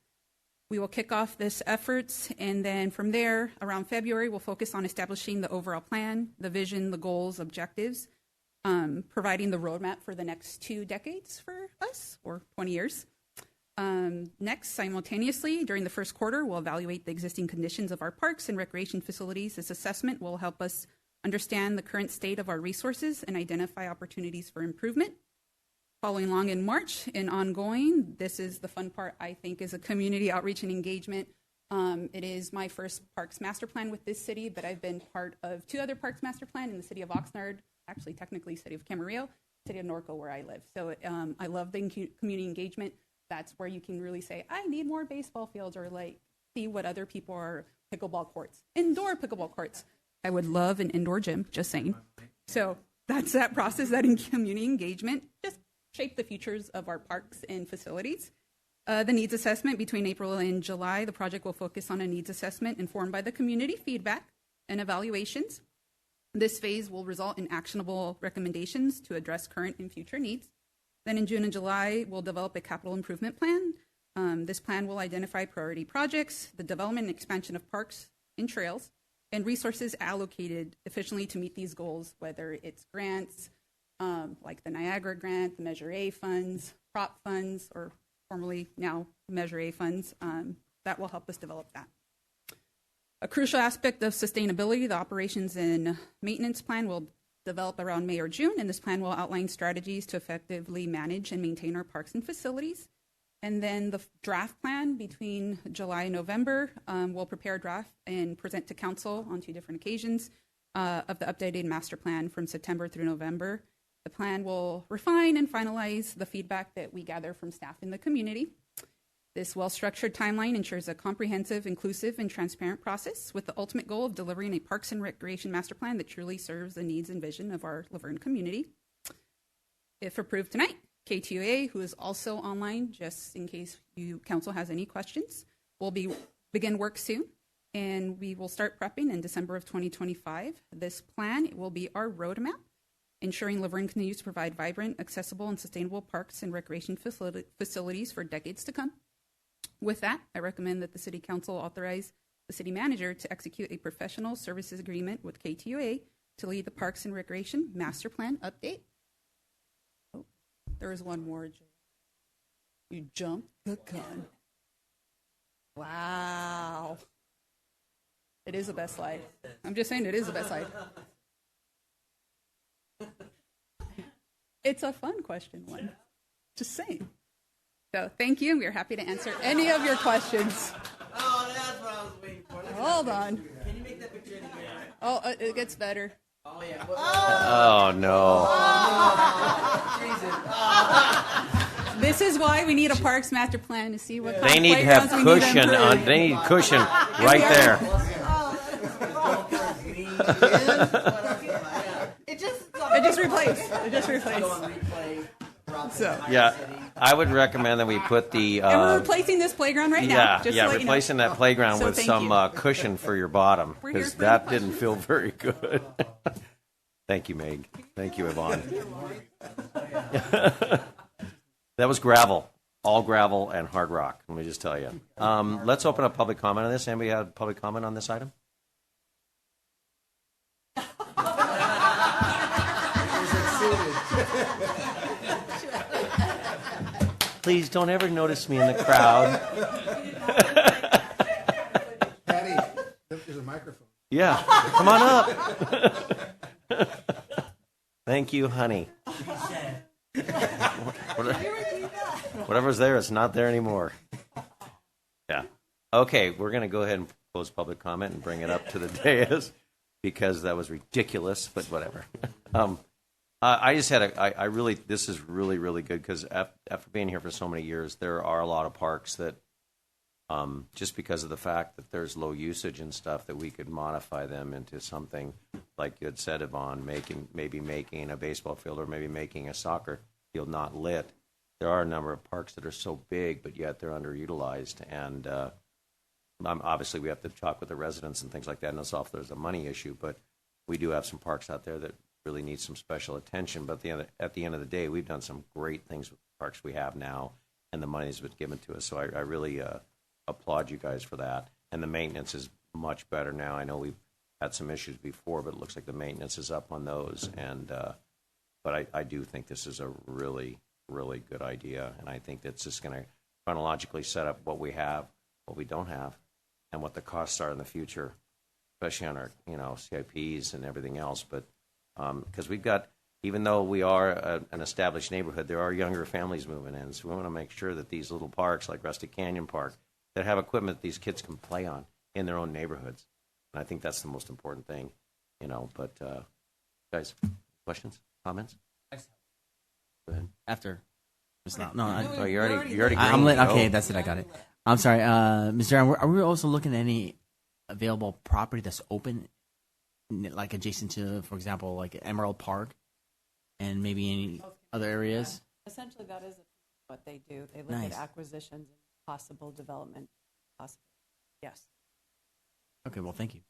Speaker 22: We will kick off this efforts, and then from there, around February, we'll focus on establishing the overall plan, the vision, the goals, objectives, providing the roadmap for the next 2 decades for us, or 20 years. Next, simultaneously, during the first quarter, we'll evaluate the existing conditions of our parks and recreation facilities. This assessment will help us understand the current state of our resources and identify opportunities for improvement. Following along in March and ongoing, this is the fun part, I think, is a community outreach and engagement. It is my first Parks Master Plan with this city, but I've been part of 2 other Parks Master Plan in the city of Oxnard, actually technically city of Camarillo, city of Norco where I live. So I love the community engagement. That's where you can really say, I need more baseball fields, or like see what other people are, pickleball courts, indoor pickleball courts. I would love an indoor gym, just saying. So that's that process, that in community engagement, just shape the futures of our parks and facilities. The needs assessment between April and July, the project will focus on a needs assessment informed by the community feedback and evaluations. This phase will result in actionable recommendations to address current and future needs. Then in June and July, we'll develop a capital improvement plan. This plan will identify priority projects, the development and expansion of parks and trails, and resources allocated efficiently to meet these goals, whether it's grants, like the Niagara grant, the Measure A funds, prop funds, or formerly now Measure A funds, that will help us develop that. A crucial aspect of sustainability, the operations and maintenance plan will develop around May or June, and this plan will outline strategies to effectively manage and maintain our parks and facilities. And then the draft plan between July and November, we'll prepare a draft and present to council on 2 different occasions of the updated master plan from September through November. The plan will refine and finalize the feedback that we gather from staff in the community. This well-structured timeline ensures a comprehensive, inclusive, and transparent process with the ultimate goal of delivering a parks and recreation master plan that truly serves the needs and vision of our Laverne community. If approved tonight, KTUA, who is also online, just in case council has any questions, will begin work soon, and we will start prepping in December of 2025. This plan will be our roadmap, ensuring Laverne continues to provide vibrant, accessible, and sustainable parks and recreation facilities for decades to come. With that, I recommend that the City Council authorize the City Manager to execute a professional services agreement with KTUA to lead the Parks and Recreation Master Plan update. Oh, there is one more. You jumped the gun. Wow. It is the best slide. I'm just saying it is the best slide. It's a fun question one. Just saying. So thank you. We are happy to answer any of your questions.
Speaker 3: Oh, that's what I was waiting for.
Speaker 22: Hold on.
Speaker 3: Can you make that picture any bigger?
Speaker 22: Oh, it gets better.
Speaker 3: Oh, yeah.
Speaker 1: Oh, no.
Speaker 3: Oh, Jesus.
Speaker 22: This is why we need a Parks Master Plan to see what kind
Speaker 1: They
Speaker 22: of
Speaker 1: need to have
Speaker 22: playgrounds we need to
Speaker 1: cushion
Speaker 22: improve.
Speaker 1: on. They need cushion right there.
Speaker 22: It just replaced. It just replaced. So.
Speaker 1: Yeah, I would recommend that we put the.
Speaker 22: And we're replacing this playground right now. Just to let you know.
Speaker 1: Replacing that playground
Speaker 22: So
Speaker 1: with
Speaker 22: thank
Speaker 1: some
Speaker 22: you.
Speaker 1: cushion for your bottom,
Speaker 22: We're here
Speaker 1: because
Speaker 22: for
Speaker 1: that
Speaker 22: any
Speaker 1: didn't feel very good. Thank you, Meg. Thank you, Yvonne. That was gravel, all gravel and hard rock. Let me just tell you. Let's open up public comment on this. Anybody have public comment on this item? Please don't ever notice me in the crowd.
Speaker 14: Patty, there's a microphone.
Speaker 1: Yeah, come on up. Thank you, honey. Whatever's there, it's not there anymore. Yeah. Okay, we're going to go ahead and close public comment and bring it up to the dais because that was ridiculous, but whatever. I just had I really, this is really, really good because after being here for so many years, there are a lot of parks that just because of the fact that there's low usage and stuff that we could modify them into something like you had said, Yvonne, maybe making a baseball field or maybe making a soccer field not lit. There are a number of parks that are so big, but yet they're underutilized. And obviously we have to talk with the residents and things like that, and it's off there's a money issue, but we do have some parks out there that really need some special attention. But at the end of the day, we've done some great things with the parks we have now, and the money's been given to us. So I really applaud you guys for that. And the maintenance is much better now. I know we've had some issues before, but it looks like the maintenance is up on those. And but I do think this is a really, really good idea, and I think that's just going to chronologically set up what we have, what we don't have, and what the costs are in the future, especially on our CIPs and everything else. But because we've got, even though we are an established neighborhood, there are younger families moving in, so we want to make sure that these little parks like Rustic Canyon Park that have equipment these kids can play on in their own neighborhoods. And I think that's the most important thing, But guys, questions, comments? Go ahead.
Speaker 4: After.
Speaker 1: Oh, you already.
Speaker 4: I'm
Speaker 1: green.
Speaker 4: okay,
Speaker 1: Go.
Speaker 4: that's it. I got it. I'm sorry, Mr. Aaron, are we also looking at any available property that's open, like adjacent to, for example, like Emerald Park, and maybe any other areas?
Speaker 2: Essentially, that is what they do. They look
Speaker 4: Nice.
Speaker 2: at acquisitions and possible development. Possible. Yes.
Speaker 4: Okay, well, thank you.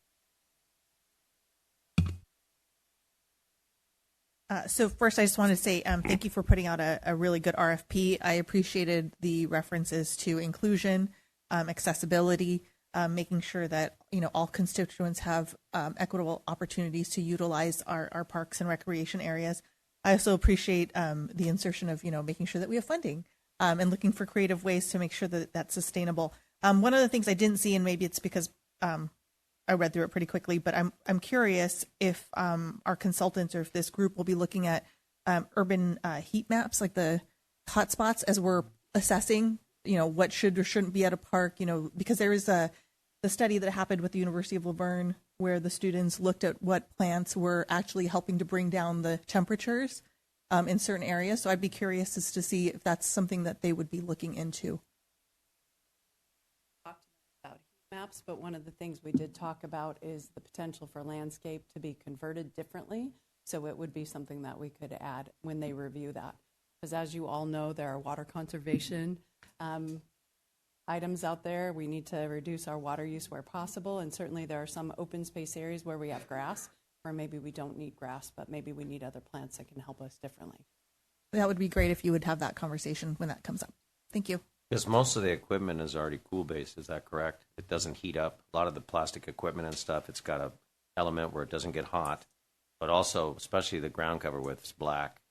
Speaker 8: So first, I just want to say thank you for putting out a really good RFP. I appreciated the references to inclusion, accessibility, making sure that all constituents have equitable opportunities to utilize our parks and recreation areas. I also appreciate the insertion of making sure that we have funding and looking for creative ways to make sure that that's sustainable. One of the things I didn't see, and maybe it's because I read through it pretty quickly, but I'm curious if our consultants or if this group will be looking at urban heat maps, like the hotspots, as we're assessing, what should or shouldn't be at a park, because there is the study that happened with the University of Laverne where the students looked at what plants were actually helping to bring down the temperatures in certain areas. So I'd be curious as to see if that's something that they would be looking into.
Speaker 2: Maps, but one of the things we did talk about is the potential for landscape to be converted differently. So it would be something that we could add when they review that. Because as you all know, there are water conservation items out there. We need to reduce our water use where possible. And certainly there are some open space areas where we have grass, where maybe we don't need grass, but maybe we need other plants that can help us differently.
Speaker 8: That would be great if you would have that conversation when that comes up. Thank you.
Speaker 1: Because most of the equipment is already cool-based, is that correct? It doesn't heat up. A lot of the plastic equipment and stuff, it's got a element where it doesn't get hot, but also, especially the ground cover with it's black,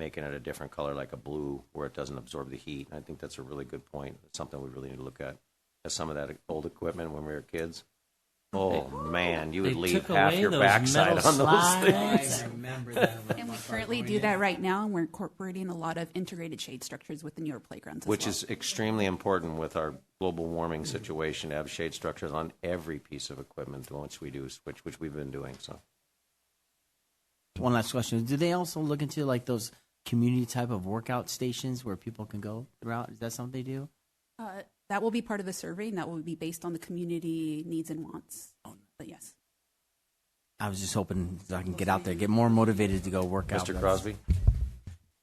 Speaker 1: making it a different color, like a blue, where it doesn't absorb the heat. I think that's a really good point. It's something we really need to look at. As some of that old equipment when we were kids, oh man, you would
Speaker 12: They
Speaker 1: leave
Speaker 12: took
Speaker 1: half
Speaker 12: away
Speaker 1: your
Speaker 12: those
Speaker 1: backside
Speaker 12: metal
Speaker 1: on those
Speaker 12: slides.
Speaker 1: things.
Speaker 12: I remember that.
Speaker 22: And we currently do that right now, and we're incorporating a lot of integrated shade structures within your playgrounds as
Speaker 1: Which
Speaker 22: well.
Speaker 1: is extremely important with our global warming situation to have shade structures on every piece of equipment once we do switch, which we've been doing. So,
Speaker 4: One last question. Do they also look into like those community type of workout stations where people can go throughout? Is that something they do?
Speaker 22: That will be part of the survey, and that will be based on the community needs and wants. But yes.
Speaker 4: I was just hoping that I can get out there, get more motivated to go work out.
Speaker 1: Mr. Crosby?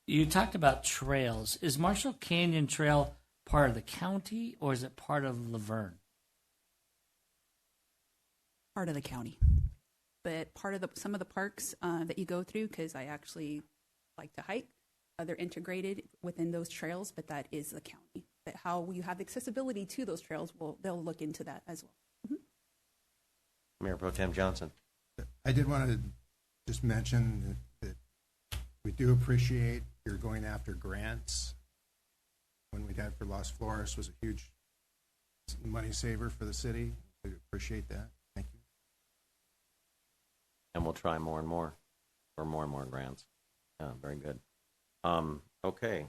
Speaker 12: You talked about trails. Is Marshall Canyon Trail part of the county, or is it part of Laverne?
Speaker 22: Part of the county. But part of some of the parks that you go through, because I actually like to hike, they're integrated within those trails, but that is the county. But how you have accessibility to those trails, they'll look into that as well.
Speaker 1: Mayor Pro Tem Johnson.
Speaker 9: I did want to just mention that we do appreciate your going after grants. One we had for Los Flores was a huge money saver for the city. We appreciate that. Thank you.
Speaker 1: And we'll try more and more, or more and more grants. Yeah, very good. Okay.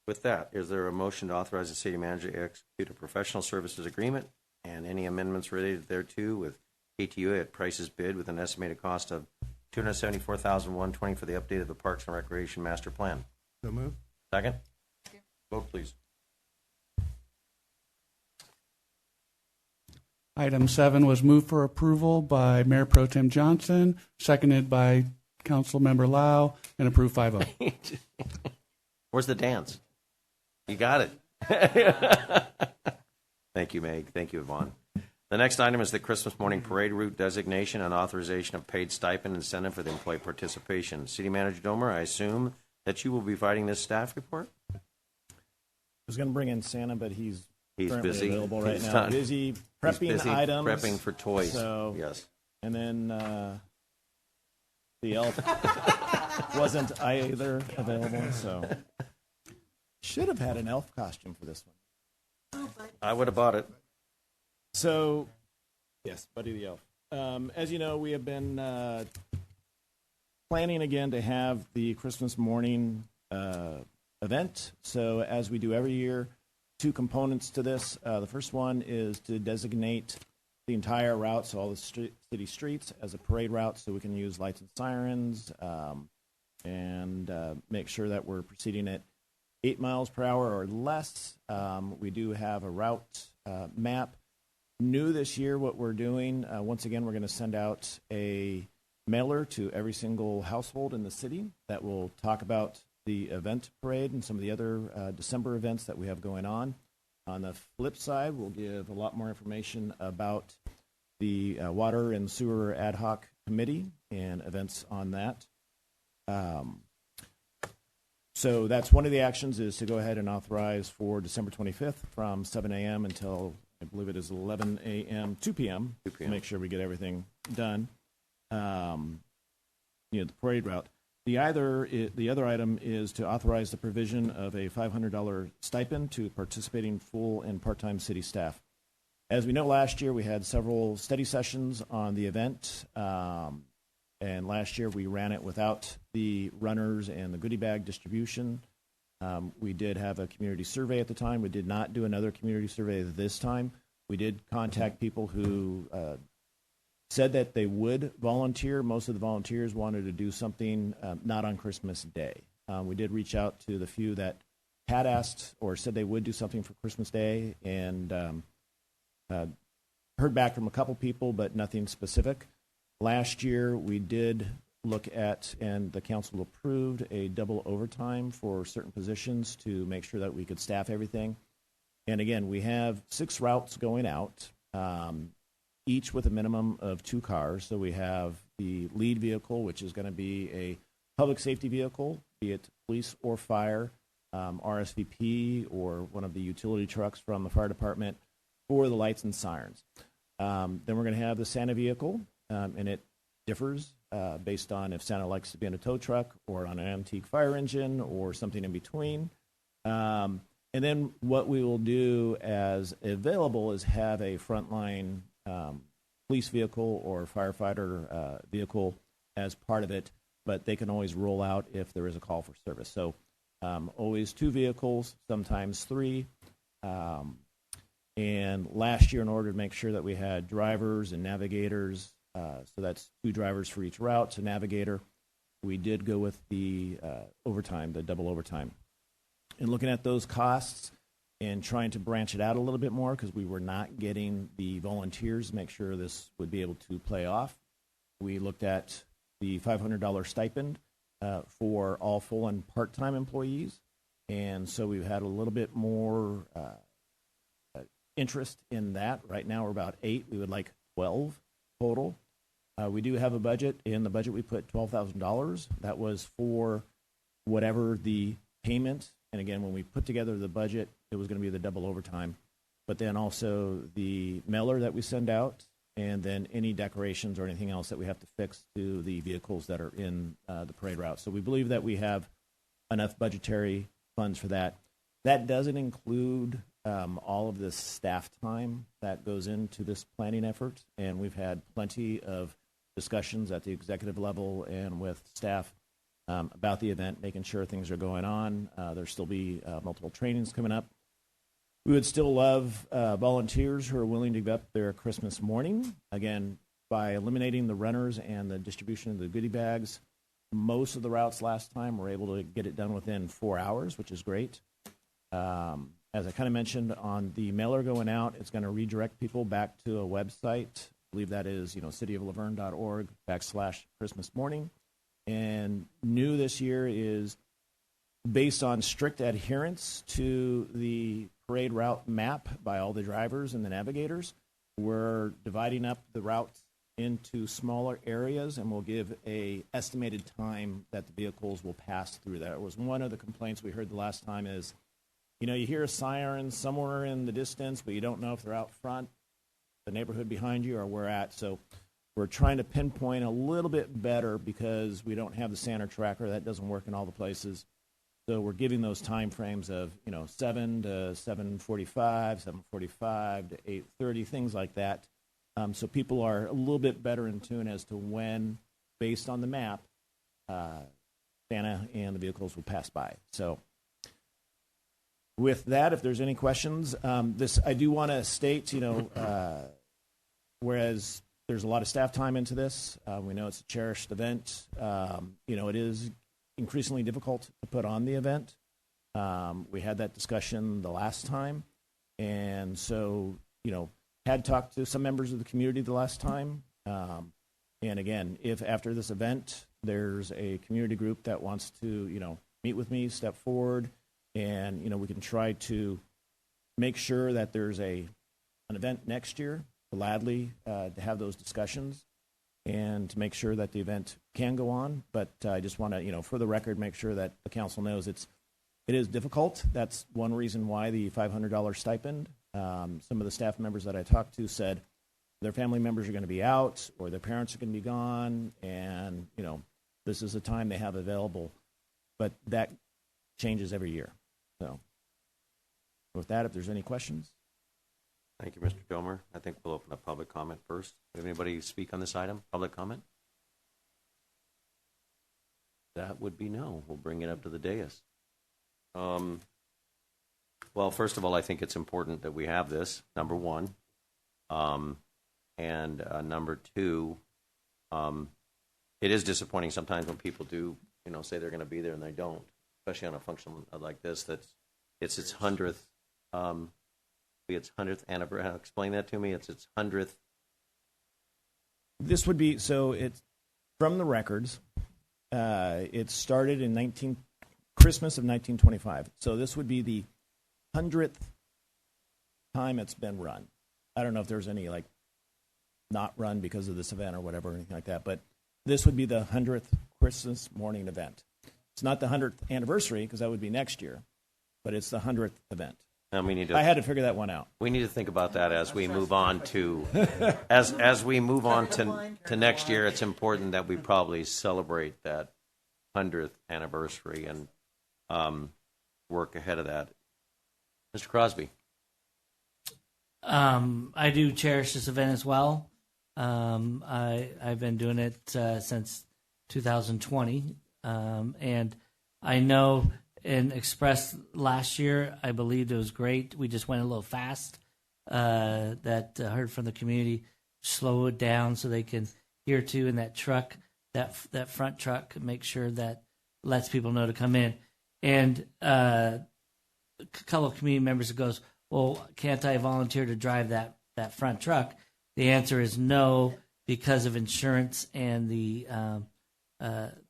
Speaker 1: With that, is there a motion to authorize the city manager to execute a professional services agreement and any amendments related thereto with KTU at prices bid with an estimated cost of $274,120 for the update of the Parks and Recreation Master Plan?
Speaker 9: So move.
Speaker 1: Second? Vote, please.
Speaker 18: Item 7 was moved for approval by Mayor Pro Tem Johnson, seconded by Councilmember Lau, and approved 5-0.
Speaker 1: Where's the dance? You got it. Thank you, Meg. Thank you, Yvonne. The next item is the Christmas morning parade route designation and authorization of paid stipend incentive for the employee participation. City Manager Domer, I assume that you will be providing this staff report?
Speaker 5: I was going to bring in Santa, but he's currently
Speaker 1: busy.
Speaker 5: available right
Speaker 1: He's
Speaker 5: now.
Speaker 1: not-
Speaker 5: Busy
Speaker 1: he's
Speaker 5: prepping
Speaker 1: busy
Speaker 5: items.
Speaker 1: prepping for toys.
Speaker 5: So,
Speaker 1: yes.
Speaker 5: And then the elf wasn't either available, so should have had an elf costume for this one.
Speaker 1: I would have bought it.
Speaker 5: So, yes, Buddy the Elf. As you know, we have been planning again to have the Christmas morning event. So, as we do every year, 2 components to this. The first one is to designate the entire route, so all the city streets, as a parade route, so we can use lights and sirens and make sure that we're proceeding at 8 miles per hour or less. We do have a route map. New this year, what we're doing, once again, we're going to send out a mailer to every single household in the city that will talk about the event parade and some of the other December events that we have going on. On the flip side, we'll give a lot more information about the Water and Sewer Ad Hoc Committee and events on that. So that's one of the actions, is to go ahead and authorize for December 25th from 7 a.m. until, I believe it is 11 a.m., 2 p.m. to make sure we get everything done. The parade route. The other item is to authorize the provision of a $500 stipend to participating full and part-time city staff. As we know, last year we had several study sessions on the event, and last year we ran it without the runners and the goodie bag distribution. We did have a community survey at the time. We did not do another community survey this time. We did contact people who said that they would volunteer. Most of the volunteers wanted to do something not on Christmas Day. We did reach out to the few that had asked or said they would do something for Christmas Day, and heard back from a couple people, but nothing specific. Last year, we did look at, and the council approved, a double overtime for certain positions to make sure that we could staff everything. And again, we have 6 routes going out, each with a minimum of 2 cars. So we have the lead vehicle, which is going to be a public safety vehicle, be it police or fire, RSVP, or one of the utility trucks from the fire department for the lights and sirens. Then we're going to have the Santa vehicle, and it differs based on if Santa likes to be in a tow truck or on an antique fire engine or something in between. And then what we will do as available is have a frontline police vehicle or firefighter vehicle as part of it, but they can always roll out if there is a call for service. So always 2 vehicles, sometimes 3. And last year, in order to make sure that we had drivers and navigators, so that's 2 drivers for each route, so navigator, we did go with the overtime, the double overtime. And looking at those costs and trying to branch it out a little bit more, because we were not getting the volunteers to make sure this would be able to play off, we looked at the $500 stipend for all full and part-time employees. And so we've had a little bit more interest in that. Right now we're about 8. We would like 12 total. We do have a budget. In the budget we put $12,000. That was for whatever the payment, and again, when we put together the budget, it was going to be the double overtime, but then also the mailer that we send out, and then any decorations or anything else that we have to fix to the vehicles that are in the parade route. So we believe that we have enough budgetary funds for that. That doesn't include all of the staff time that goes into this planning effort, and we've had plenty of discussions at the executive level and with staff about the event, making sure things are going on. There'll still be multiple trainings coming up. We would still love volunteers who are willing to give up their Christmas morning. Again, by eliminating the runners and the distribution of the goodie bags, most of the routes last time were able to get it done within 4 hours, which is great. As I kind of mentioned on the mailer going out, it's going to redirect people back to a website. I believe that is, cityoflaverne.org/Christmas morning. And new this year is based on strict adherence to the parade route map by all the drivers and the navigators. We're dividing up the routes into smaller areas, and we'll give a estimated time that the vehicles will pass through that. It was one of the complaints we heard the last time is, you hear a siren somewhere in the distance, but you don't know if they're out front, the neighborhood behind you, or where at. So we're trying to pinpoint a little bit better because we don't have the Santa tracker. That doesn't work in all the places. So we're giving those time frames of, 7 to 7:45, 7:45 to 8:30, things like that. So people are a little bit better in tune as to when, based on the map, Santa and the vehicles will pass by. So with that, if there's any questions, I do want to state, whereas there's a lot of staff time into this, we know it's a cherished event. It is increasingly difficult to put on the event. We had that discussion the last time, and so had talked to some members of the community the last time. And again, if after this event there's a community group that wants to meet with me, step forward, and we can try to make sure that there's an event next year, gladly to have those discussions and to make sure that the event can go on. But I just want to, for the record, make sure that the council knows it is difficult. That's one reason why the $500 stipend. Some of the staff members that I talked to said their family members are going to be out or their parents are going to be gone, and this is the time they have available. But that changes every year. So with that, if there's any questions.
Speaker 1: Thank you, Mr. Domer. I think we'll open up public comment first. Have anybody speak on this item? Public comment? That would be no. We'll bring it up to the dais. Well, first of all, I think it's important that we have this, number one. And number two, it is disappointing sometimes when people do, say they're going to be there and they don't, especially on a function like this. It's its 100th. Its 100th anniversary. Explain that to me. It's its 100th.
Speaker 5: This would be it's from the records. It started in Christmas of 1925. So this would be the 100th time it's been run. I don't know if there's any not run because of this event or whatever, or anything like that. But this would be the 100th Christmas morning event. It's not the 100th anniversary because that would be next year, but it's the 100th event.
Speaker 1: Now
Speaker 5: I had to figure that one out.
Speaker 1: We need to think about that as we move on to as we move on to next year. It's important that we probably celebrate that 100th anniversary and work ahead of that. Mr. Crosby.
Speaker 12: I do cherish this event as well. I've been doing it since 2020, and I know. And Express last year, I believed it was great. We just went a little fast. That heard from the community, slow it down so they can hear too. In that truck, that front truck, make sure that lets people know to come in. And a couple of community members goes, well, can't I volunteer to drive that front truck? The answer is no, because of insurance and the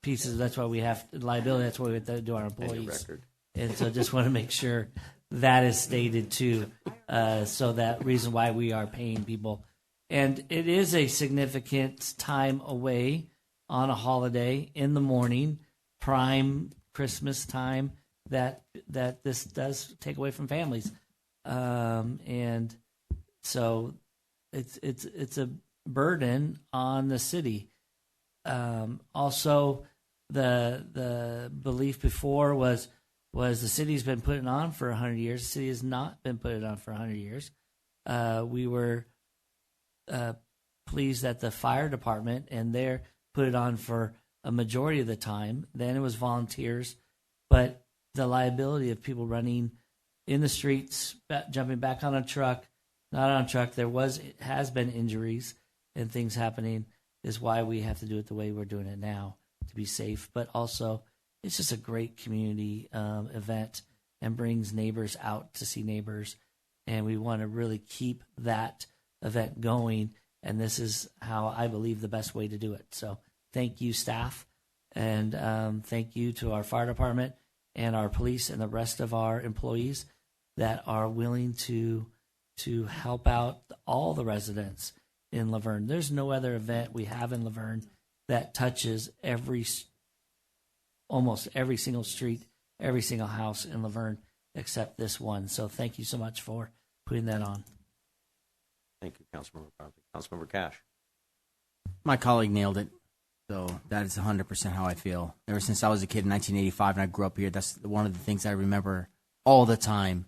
Speaker 12: pieces. That's why we have liability. That's why we have to do our employees. And so just want to make sure that is stated too. So that reason why we are paying people. And it is a significant time away on a holiday in the morning, prime Christmas time that this does take away from families, and so it's a burden on the city. Also, the belief before was the city's been putting on for 100 years. The city has not been putting on for 100 years. We were pleased that the fire department and they put it on for a majority of the time. Then it was volunteers, but the liability of people running in the streets, jumping back on a truck, not on a truck, has been injuries and things happening, is why we have to do it the way we're doing it now to be safe. But also, it's just a great community event and brings neighbors out to see neighbors. And we want to really keep that event going. And this is how I believe the best way to do it. So thank you, staff. And thank you to our fire department and our police and the rest of our employees that are willing to help out all the residents in Laverne. There's no other event we have in Laverne that touches almost every single street, every single house in Laverne except this one. So thank you so much for putting that on.
Speaker 1: Thank you, Councilmember Crosby. Councilmember Cash.
Speaker 4: My colleague nailed it. So that is 100% how I feel. Ever since I was a kid in 1985 and I grew up here, that's one of the things I remember all the time,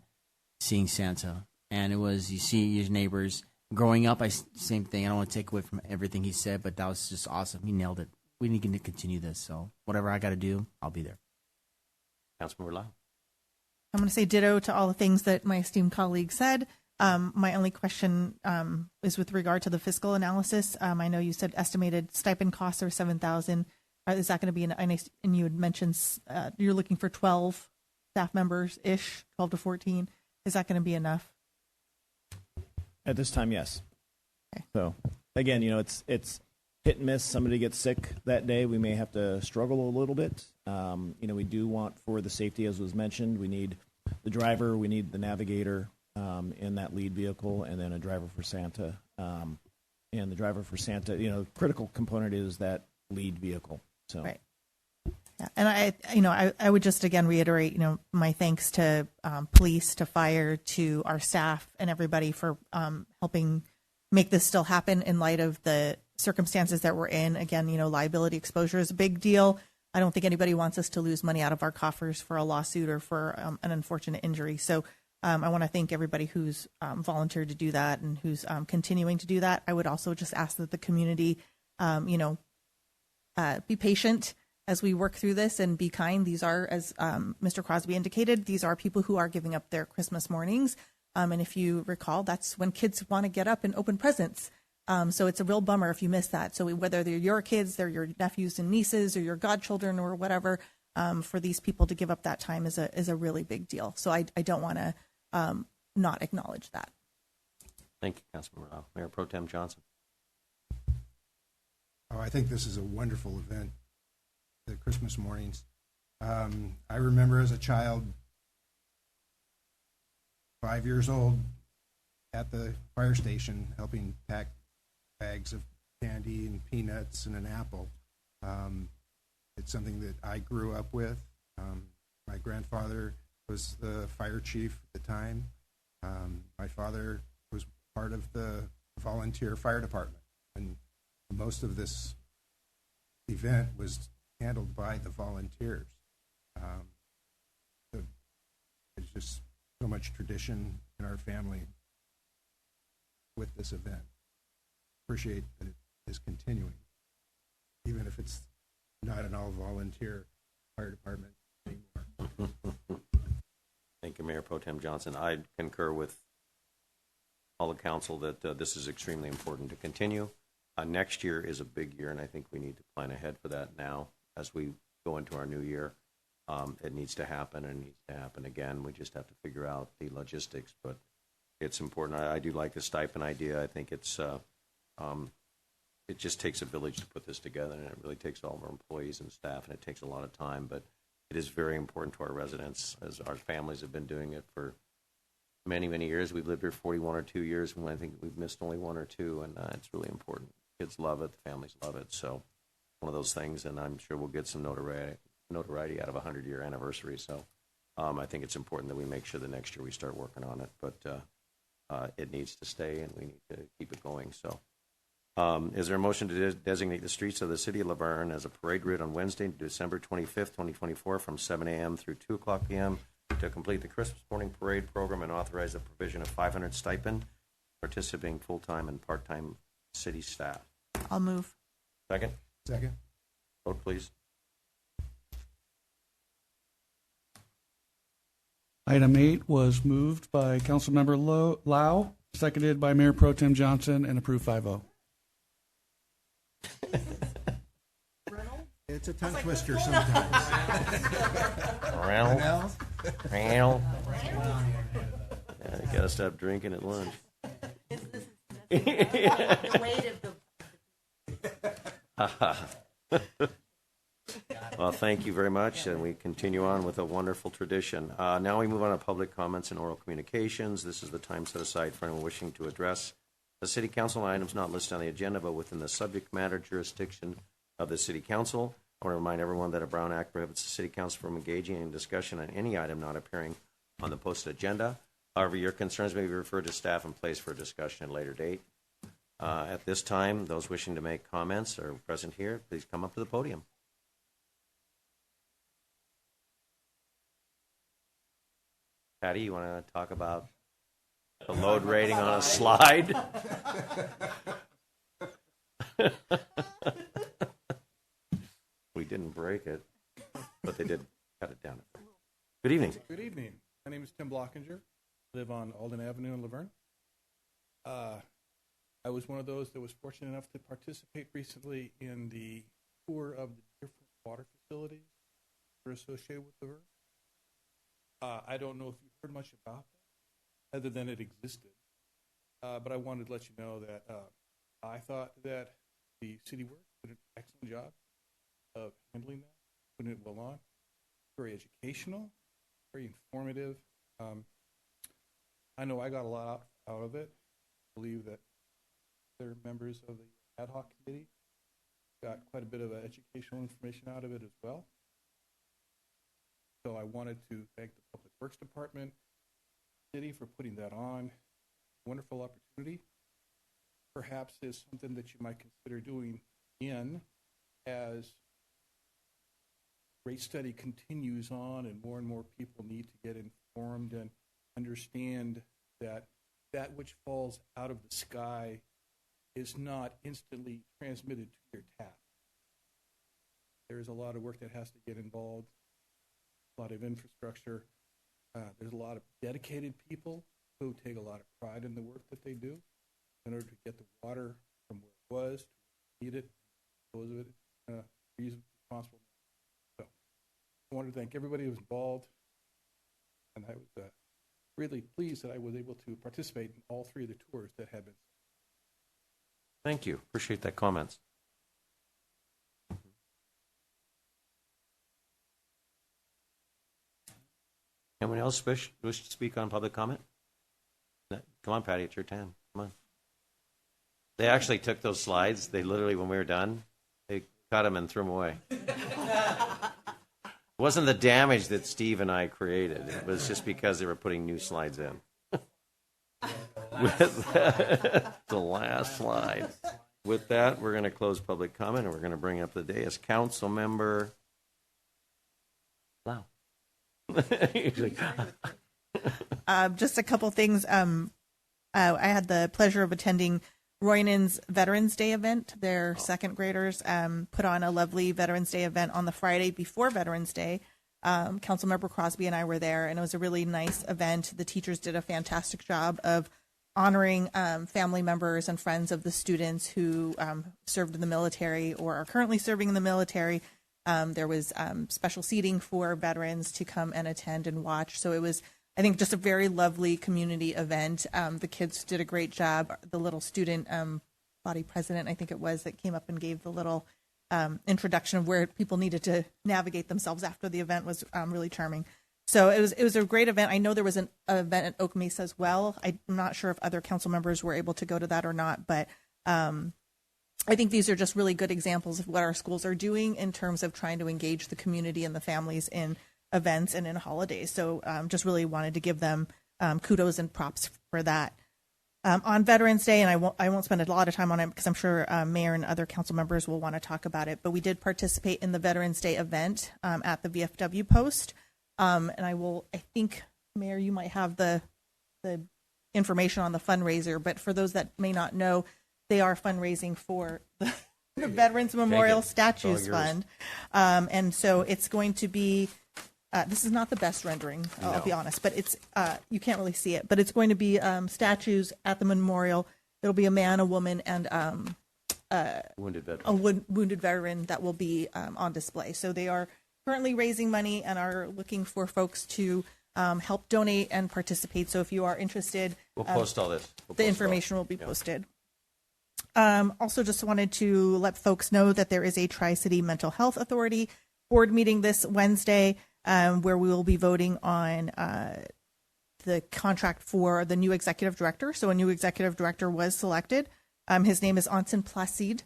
Speaker 4: seeing Santa. And it was, you see your neighbors. Growing up, same thing. I don't want to take away from everything he said, but that was just awesome. He nailed it. We need to continue this. So whatever I got to do, I'll be there.
Speaker 1: Councilmember Lau.
Speaker 8: I'm going to say ditto to all the things that my esteemed colleague said. My only question is with regard to the fiscal analysis. I know you said estimated stipend costs are $7,000. Is that going to be and you had mentioned you're looking for 12 staff members ish, 12 to 14. Is that going to be enough?
Speaker 5: At this time, yes.
Speaker 8: Okay.
Speaker 5: So again, it's hit and miss. Somebody gets sick that day, we may have to struggle a little bit. We do want, for the safety, as was mentioned, we need the driver, we need the navigator in that lead vehicle, and then a driver for Santa. And the driver for Santa, critical component is that lead vehicle. So.
Speaker 8: Right. Yeah. And I would just again reiterate, my thanks to police, to fire, to our staff, and everybody for helping make this still happen in light of the circumstances that we're in. Again, liability exposure is a big deal. I don't think anybody wants us to lose money out of our coffers for a lawsuit or for an unfortunate injury. So I want to thank everybody who's volunteered to do that and who's continuing to do that. I would also just ask that the community, be patient as we work through this and be kind. These are, as Mr. Crosby indicated, these are people who are giving up their Christmas mornings. And if you recall, that's when kids want to get up and open presents. So it's a real bummer if you miss that. So whether they're your kids, they're your nephews and nieces, or your godchildren, or whatever, for these people to give up that time is a really big deal. So I don't want to not acknowledge that.
Speaker 1: Thank you, Councilmember Lau. Mayor Pro Tem Johnson.
Speaker 9: Oh, I think this is a wonderful event, the Christmas mornings. I remember as a child, 5 years old, at the fire station helping pack bags of candy and peanuts and an apple. It's something that I grew up with. My grandfather was the fire chief at the time. My father was part of the volunteer fire department, and most of this event was handled by the volunteers. There's just so much tradition in our family with this event. Appreciate that it is continuing, even if it's not an all-volunteer fire department anymore.
Speaker 1: Thank you, Mayor Pro Tem Johnson. I concur with all the council that this is extremely important to continue. Next year is a big year, and I think we need to plan ahead for that now as we go into our new year. It needs to happen, and it needs to happen again. We just have to figure out the logistics, but it's important. I do like the stipend idea. I think it just takes a village to put this together, and it really takes all of our employees and staff, and it takes a lot of time, but it is very important to our residents, as our families have been doing it for many, many years. We've lived here 41 or 2 years, and I think we've missed only 1 or 2, and it's really important. Kids love it, the families love it, so one of those things, and I'm sure we'll get some notoriety out of a 100-year anniversary. So I think it's important that we make sure that next year we start working on it. But it needs to stay, and we need to keep it going. So is there a motion to designate the streets of the city of Laverne as a parade route on Wednesday, December 25th, 2024, from 7 a.m. through 2 o'clock p.m. to complete the Christmas morning parade program and authorize the provision of 500 stipend participating full-time and part-time city staff?
Speaker 8: I'll move.
Speaker 1: Second?
Speaker 9: Second.
Speaker 1: Vote, please.
Speaker 18: Item 8 was moved by Councilmember Lau, seconded by Mayor Pro Tem Johnson, and approved 5-0.
Speaker 9: It's a tongue twister sometimes.
Speaker 1: Reynolds. Reynolds. Yeah, you gotta stop drinking at lunch.
Speaker 3: The weight of the
Speaker 1: Well, thank you very much, and we continue on with a wonderful tradition. Now we move on to public comments and oral communications. This is the time set aside for anyone wishing to address the City Council on items not listed on the agenda, but within the subject matter jurisdiction of the City Council. I want to remind everyone that a Brown Act prohibits the City Council from engaging in discussion on any item not appearing on the posted agenda. However, your concerns may be referred to staff and placed for discussion at a later date. At this time, those wishing to make comments are present here. Please come up to the podium. Patty, you want to talk about the load rating on a slide? We didn't break it, but they did cut it down. Good evening.
Speaker 10: Good evening. My name is Tim Blockinger. I live on Alden Avenue in Laverne. I was one of those that was fortunate enough to participate recently in the tour of the different water facilities that are associated with Laverne. I don't know if you've heard much about that, other than it existed. But I wanted to let you know that I thought that the city work did an excellent job of handling that, putting it well on. Very educational, very informative. I know I got a lot out of it. I believe that other members of the ad hoc committee got quite a bit of educational information out of it as well. So I wanted to thank the Public Works Department, city, for putting that on. Wonderful opportunity. Perhaps is something that you might consider doing in as rate study continues on and more people need to get informed and understand that that which falls out of the sky is not instantly transmitted to your tap. There's a lot of work that has to get involved, a lot of infrastructure. There's a lot of dedicated people who take a lot of pride in the work that they do in order to get the water from where it was to need it, dispose of it in a reasonable, responsible manner. So I wanted to thank everybody who was involved, and I was really pleased that I was able to participate in all three of the tours that have been.
Speaker 1: Thank you. Appreciate that comments. Anyone else wish to speak on public comment? Come on, Patty, it's your time. Come on. They actually took those slides. They literally, when we were done, they cut them and threw them away. It wasn't the damage that Steve and I created. It was just because they were putting new slides in. With the last slide. With that, we're going to close public comment, and we're going to bring up the dais Council Member Lau.
Speaker 8: Just a couple things. I had the pleasure of attending Roynen's Veterans Day event. Their second graders put on a lovely Veterans Day event on the Friday before Veterans Day. Councilmember Crosby and I were there, and it was a really nice event. The teachers did a fantastic job of honoring family members and friends of the students who served in the military or are currently serving in the military. There was special seating for veterans to come and attend and watch. So it was, I think, just a very lovely community event. The kids did a great job. The little student body president, I think it was, that came up and gave the little introduction of where people needed to navigate themselves after the event was really charming. So it was a great event. I know there was an event at Oak Mesa as well. I'm not sure if other council members were able to go to that or not, but I think these are just really good examples of what our schools are doing in terms of trying to engage the community and the families in events and in holidays. So just really wanted to give them kudos and props for that. On Veterans Day, and I won't spend a lot of time on it because I'm sure Mayor and other council members will want to talk about it, but we did participate in the Veterans Day event at the VFW Post. And I think, Mayor, you might have the information on the fundraiser, but for those that may not know, they are fundraising for the Veterans Memorial Statues Fund. And so it's going to be, this is not the best rendering, I'll be honest, but it's, you can't really see it, but it's going to be statues at the memorial. There'll be a man, a woman, and
Speaker 1: Wounded veteran.
Speaker 8: a wounded veteran that will be on display. So they are currently raising money and are looking for folks to help donate and participate. So if you are interested,
Speaker 1: We'll post all this.
Speaker 8: the information will be posted. Also, just wanted to let folks know that there is a Tri-City Mental Health Authority board meeting this Wednesday where we will be voting on the contract for the new executive director. So a new executive director was selected. His name is Anson Placide.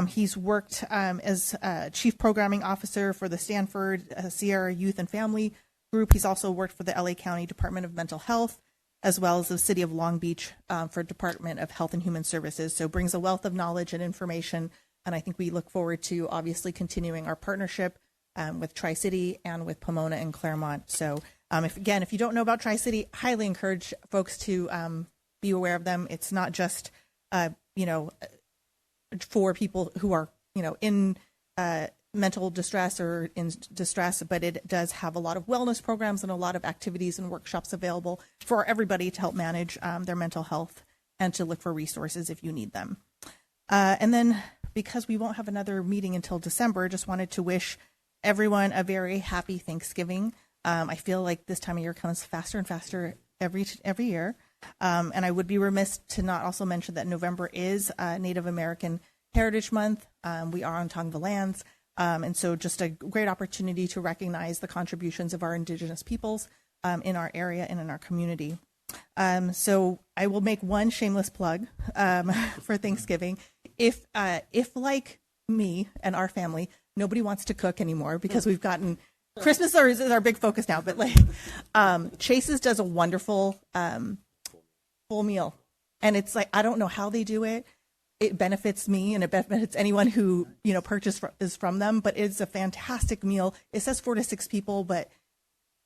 Speaker 8: He's worked as chief programming officer for the Stanford Sierra Youth and Family Group. He's also worked for the LA County Department of Mental Health, as well as the City of Long Beach for Department of Health and Human Services. So brings a wealth of knowledge and information. And I think we look forward to obviously continuing our partnership with Tri-City and with Pomona and Claremont. So if you don't know about Tri-City, highly encourage folks to be aware of them. It's not just, for people who are, in mental distress or in distress, but it does have a lot of wellness programs and a lot of activities and workshops available for everybody to help manage their mental health and to look for resources if you need them. And then because we won't have another meeting until December, just wanted to wish everyone a very happy Thanksgiving. I feel like this time of year comes faster and faster every year. And I would be remiss to not also mention that November is Native American Heritage Month. We are on Tongva lands. And so just a great opportunity to recognize the contributions of our Indigenous peoples in our area and in our community. So I will make one shameless plug for Thanksgiving. If like me and our family, nobody wants to cook anymore because we've gotten Christmas is our big focus now, but Chase's does a wonderful full meal. And it's like, I don't know how they do it. It benefits me and it benefits anyone who, purchases from them, but it's a fantastic meal. It says 4 to 6 people, but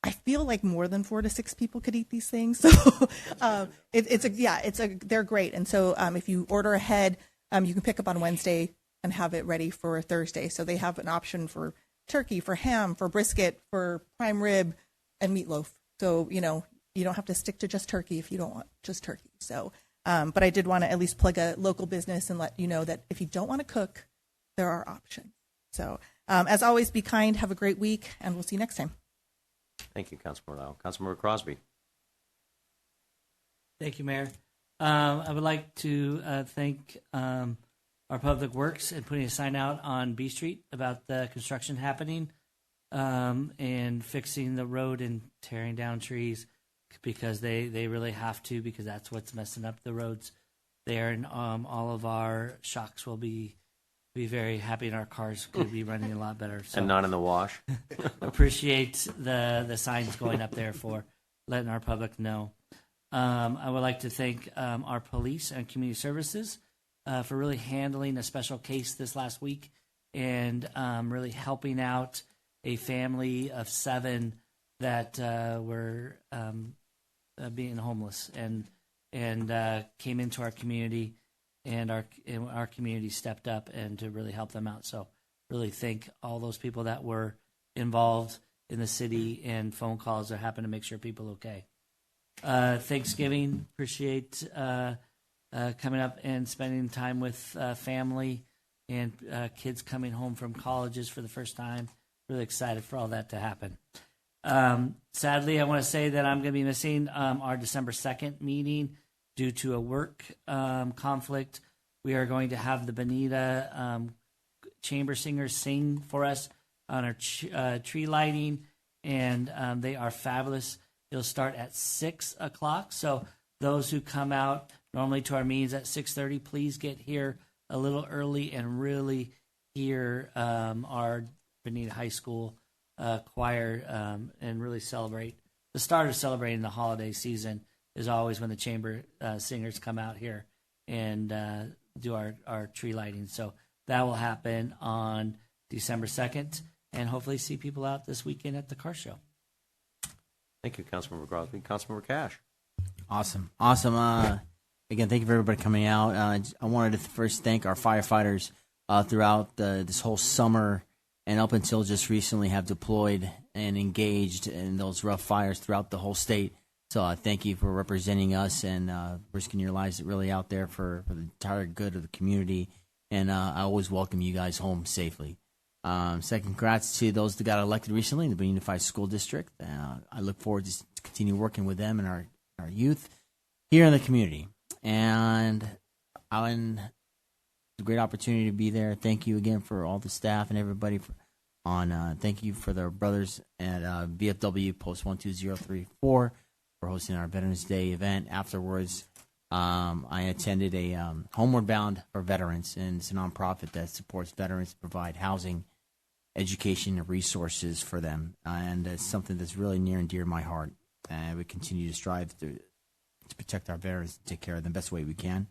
Speaker 8: I feel like more than 4 to 6 people could eat these things. So they're great. And so if you order ahead, you can pick up on Wednesday and have it ready for Thursday. So they have an option for turkey, for ham, for brisket, for prime rib, and meatloaf. So, you don't have to stick to just turkey if you don't want just turkey. So, but I did want to at least plug a local business and let you know that if you don't want to cook, there are options. So, as always, be kind, have a great week, and we'll see you next time.
Speaker 1: Thank you, Councilmember Lau. Councilmember Crosby.
Speaker 12: Thank you, Mayor. I would like to thank our Public Works and putting a sign out on B Street about the construction happening and fixing the road and tearing down trees because they really have to, because that's what's messing up the roads there. And all of our shocks will be very happy and our cars could be running a lot better. So
Speaker 1: And not in the wash.
Speaker 12: appreciate the signs going up there for letting our public know. I would like to thank our police and community services for really handling a special case this last week and really helping out a family of 7 that were being homeless and came into our community, and our community stepped up and to really help them out. So really thank all those people that were involved in the city and phone calls that happened to make sure people are okay. Thanksgiving, appreciate coming up and spending time with family and kids coming home from colleges for the first time. Really excited for all that to happen. Sadly, I want to say that I'm going to be missing our December 2nd meeting due to a work conflict. We are going to have the Bonita Chamber Singers sing for us on our tree lighting, and they are fabulous. It'll start at 6 o'clock. So those who come out normally to our meetings at 6:30, please get here a little early and really hear our Benita High School choir and really celebrate. The start of celebrating the holiday season is always when the chamber singers come out here and do our tree lighting. So that will happen on December 2nd, and hopefully see people out this weekend at the car show.
Speaker 1: Thank you, Councilmember Crosby. Councilmember Cash.
Speaker 4: Awesome. Again, thank you for everybody coming out. I wanted to first thank our firefighters throughout this whole summer and up until just recently have deployed and engaged in those rough fires throughout the whole state. So thank you for representing us and risking your lives really out there for the entire good of the community. And I always welcome you guys home safely. Second, congrats to those that got elected recently in the Benita Unified School District. I look forward to continue working with them and our youth here in the community. And it's a great opportunity to be there. Thank you again for all the staff and everybody thank you for the brothers at BFW Post 12034 for hosting our Veterans Day event. Afterwards, I attended a Homeward Bound for Veterans, and it's a nonprofit that supports veterans to provide housing, education, and resources for them. And it's something that's really near and dear to my heart. And we continue to strive to protect our veterans and take care of them the best way we can.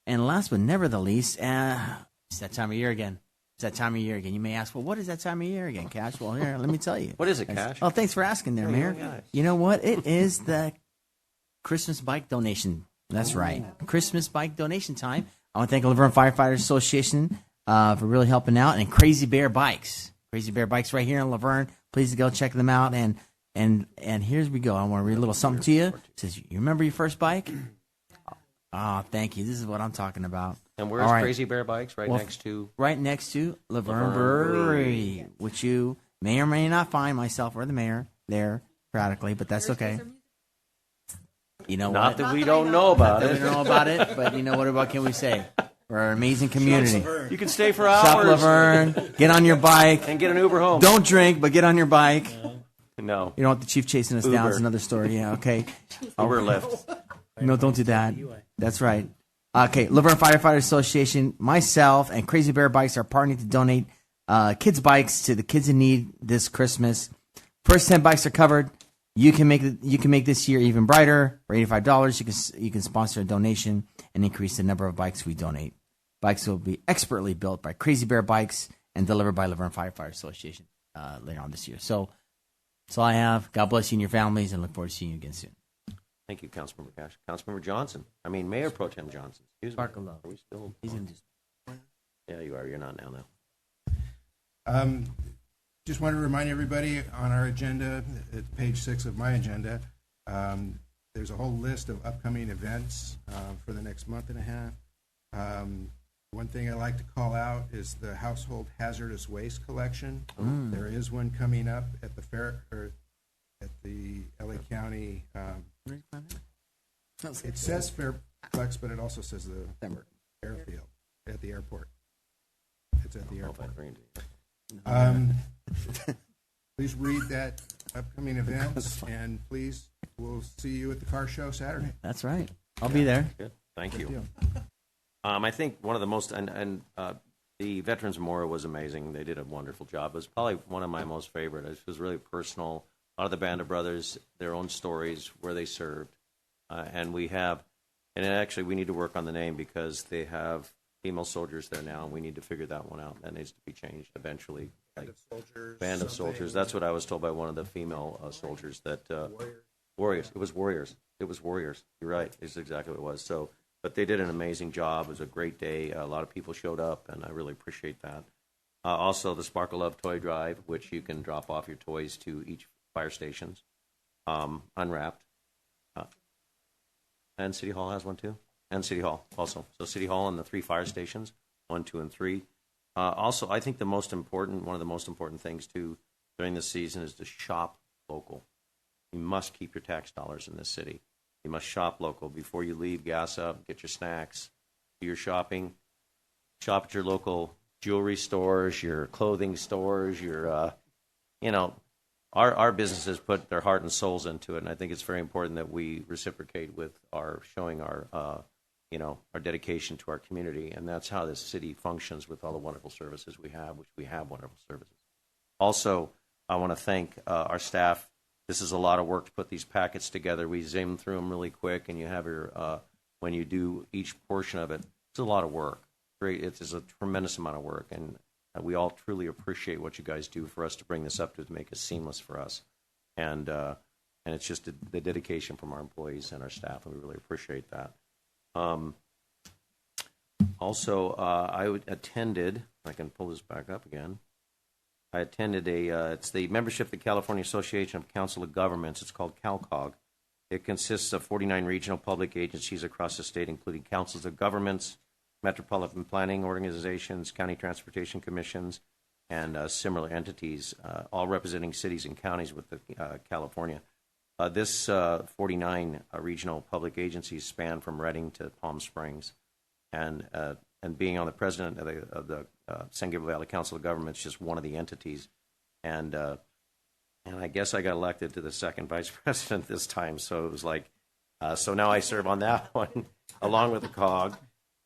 Speaker 4: And last but never the least, it's that time of year again. You may ask, well, what is that time of year again, Cash? Well, here, let me tell you.
Speaker 1: What is it, Cash?
Speaker 4: Oh, thanks for asking there, Mayor. You know what? It is the Christmas bike donation. That's right. Christmas bike donation time. I want to thank Laverne Firefighters Association for really helping out, and Crazy Bear Bikes. Crazy Bear Bikes right here in Laverne. Please go check them out. And here we go. I want to read a little something to you. It says, you remember your first bike? Oh, thank you. This is what I'm talking about.
Speaker 1: And where's Crazy Bear Bikes? Right next to
Speaker 4: Laverne Brewery, which you may or may not find myself or the mayor there periodically, but that's okay. You know
Speaker 1: Not
Speaker 4: what?
Speaker 1: that we don't know about it.
Speaker 4: We don't know about it, but you know what can we say? We're an amazing community.
Speaker 1: You can stay for hours.
Speaker 4: Shop Laverne, get on your bike.
Speaker 1: And get an Uber home.
Speaker 4: Don't drink, but get on your bike.
Speaker 1: No.
Speaker 4: You don't want the chief chasing us down. It's another story. Yeah, okay.
Speaker 1: Uber Lyft.
Speaker 4: No, don't do that. That's right. Okay, Laverne Firefighters Association, myself, and Crazy Bear Bikes are partnering to donate kids' bikes to the kids in need this Christmas. First 10 bikes are covered. You can make this year even brighter. For $85, you can sponsor a donation and increase the number of bikes we donate. Bikes will be expertly built by Crazy Bear Bikes and delivered by Laverne Firefighters Association later on this year. So that's all I have. God bless you and your families, and look forward to seeing you again soon.
Speaker 1: Thank you, Councilmember Cash. Councilmember Johnson. Mayor Pro Tem Johnson. Excuse me.
Speaker 4: Spark of love.
Speaker 1: Are we still?
Speaker 4: He's in just.
Speaker 1: Yeah, you are. You're not now.
Speaker 9: Just want to remind everybody on our agenda, at page 6 of my agenda, there's a whole list of upcoming events for the next month and a half. One thing I like to call out is the Household Hazardous Waste Collection. There is one coming up at the fair, or at the LA County. It says Fairplex, but it also says the airfield at the airport. It's at the airport. Please read that upcoming events, and please, we'll see you at the car show Saturday.
Speaker 4: That's right. I'll be there.
Speaker 1: Good. Thank you. I think one of the most, the Veterans Memorial was amazing. They did a wonderful job. It was probably one of my most favorite. It was really personal. A lot of the Band of Brothers, their own stories, where they served. And we need to work on the name because they have female soldiers there now, and we need to figure that one out. That needs to be changed eventually. Band of Soldiers. That's what I was told by one of the female soldiers. That Warriors. It was Warriors. You're right. It's exactly what it was. So, but they did an amazing job. It was a great day. A lot of people showed up, and I really appreciate that. Also, the Sparkle Love Toy Drive, which you can drop off your toys to each fire stations, unwrapped. And City Hall has one too. And City Hall also. So City Hall and the 3 fire stations, 1, 2, and 3. Also, I think one of the most important things too during this season is to shop local. You must keep your tax dollars in this city. You must shop local. Before you leave, gas up, get your snacks, do your shopping. Shop at your local jewelry stores, your clothing stores, your, our businesses put their heart and souls into it, and I think it's very important that we reciprocate with showing our, our dedication to our community. And that's how this city functions with all the wonderful services we have, which we have wonderful services. Also, I want to thank our staff. This is a lot of work to put these packets together. We zoom through them really quick, and you have your, when you do each portion of it, it's a lot of work. It is a tremendous amount of work, and we all truly appreciate what you guys do for us to bring this up to make it seamless for us. And it's just the dedication from our employees and our staff, and we really appreciate that. Also, I attended, I can pull this back up again. I attended it's the membership of the California Association of Council of Governments. It's called CalCog. It consists of 49 regional public agencies across the state, including councils of governments, metropolitan planning organizations, county transportation commissions, and similar entities, all representing cities and counties with California. This 49 regional public agencies span from Redding to Palm Springs, and being on the president of the San Gabriel Valley Council of Governments, just one of the entities, and I guess I got elected to the second vice president this time, so it was like, so now I serve on that one along with the COG.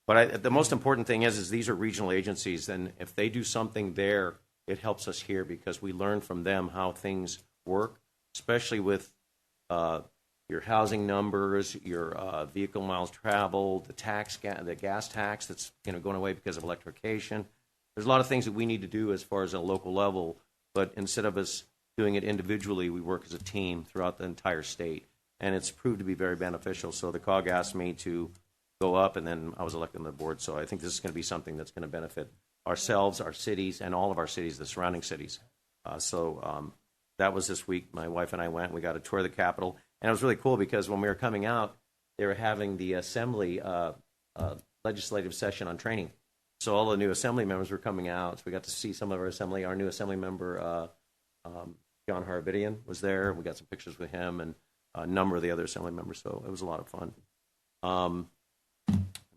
Speaker 1: But the most important thing is these are regional agencies, and if they do something there, it helps us here because we learn from them how things work, especially with your housing numbers, your vehicle miles traveled, the gas tax that's going away because of electrification. There's a lot of things that we need to do as far as a local level, but instead of us doing it individually, we work as a team throughout the entire state, and it's proved to be very beneficial. So the COG asked me to go up, and then I was elected on the board. So I think this is going to be something that's going to benefit ourselves, our cities, and all of our cities, the surrounding cities. That was this week. My wife and I went. We got a tour of the Capitol, and it was really cool because when we were coming out, they were having the Assembly legislative session on training. So all the new Assembly members were coming out. So we got to see some of our Assembly. Our new Assembly member, John Harvidian, was there. We got some pictures with him and a number of the other Assembly members. So it was a lot of fun. Am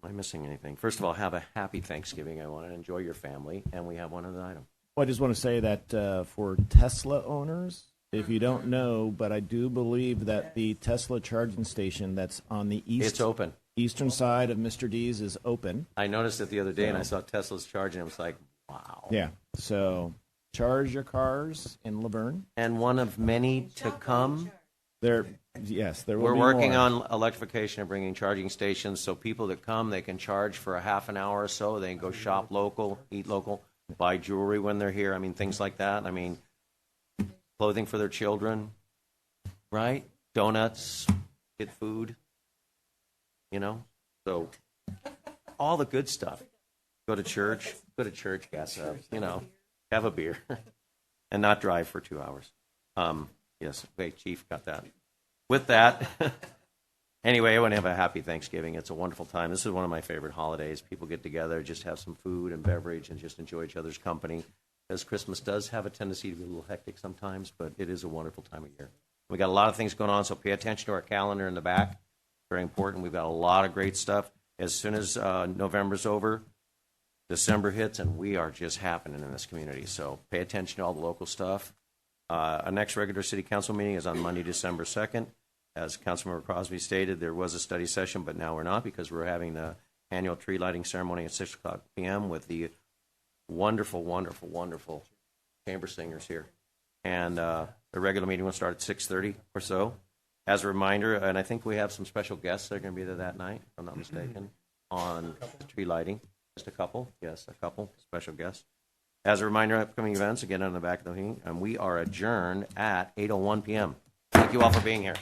Speaker 1: I missing anything? First of all, have a happy Thanksgiving. I want to enjoy your family, and we have one other item.
Speaker 5: Well, I just want to say that for Tesla owners, if you don't know, but I do believe that the Tesla charging station that's on the
Speaker 1: It's open.
Speaker 5: eastern side of Mr. D's is open.
Speaker 1: I noticed it the other day, and I saw Tesla's charging. I was like, wow.
Speaker 5: Yeah. So charge your cars in Laverne.
Speaker 1: And one of many to come.
Speaker 5: There will
Speaker 1: We're
Speaker 5: be
Speaker 1: working
Speaker 5: more.
Speaker 1: on electrification and bringing charging stations so people that come, they can charge for a half an hour or so. They can go shop local, eat local, buy jewelry when they're here. I mean, things like that. I mean, clothing for their children, right? Donuts, get food, So all the good stuff. Go to church, gas up, have a beer, and not drive for 2 hours. Yes, wait, Chief got that. With that, anyway, I want to have a happy Thanksgiving. It's a wonderful time. This is one of my favorite holidays. People get together, just have some food and beverage, and just enjoy each other's company. Because Christmas does have a tendency to be a little hectic sometimes, but it is a wonderful time of year. We got a lot of things going on, so pay attention to our calendar in the back. Very important. We've got a lot of great stuff. As soon as November's over, December hits, and we are just happening in this community. So pay attention to all the local stuff. Our next regular city council meeting is on Monday, December 2nd. As Councilmember Crosby stated, there was a study session, but now we're not because we're having the annual tree lighting ceremony at 6 o'clock p.m. with the wonderful, wonderful, wonderful chamber singers here. And the regular meeting will start at 6:30 or so. As a reminder, and I think we have some special guests that are going to be there that night, if I'm not mistaken, on the tree lighting. Just a couple. Yes, a couple special guests. As a reminder, upcoming events, again, on the back of the meeting, and we are adjourned at 8:01 p.m. Thank you all for being here.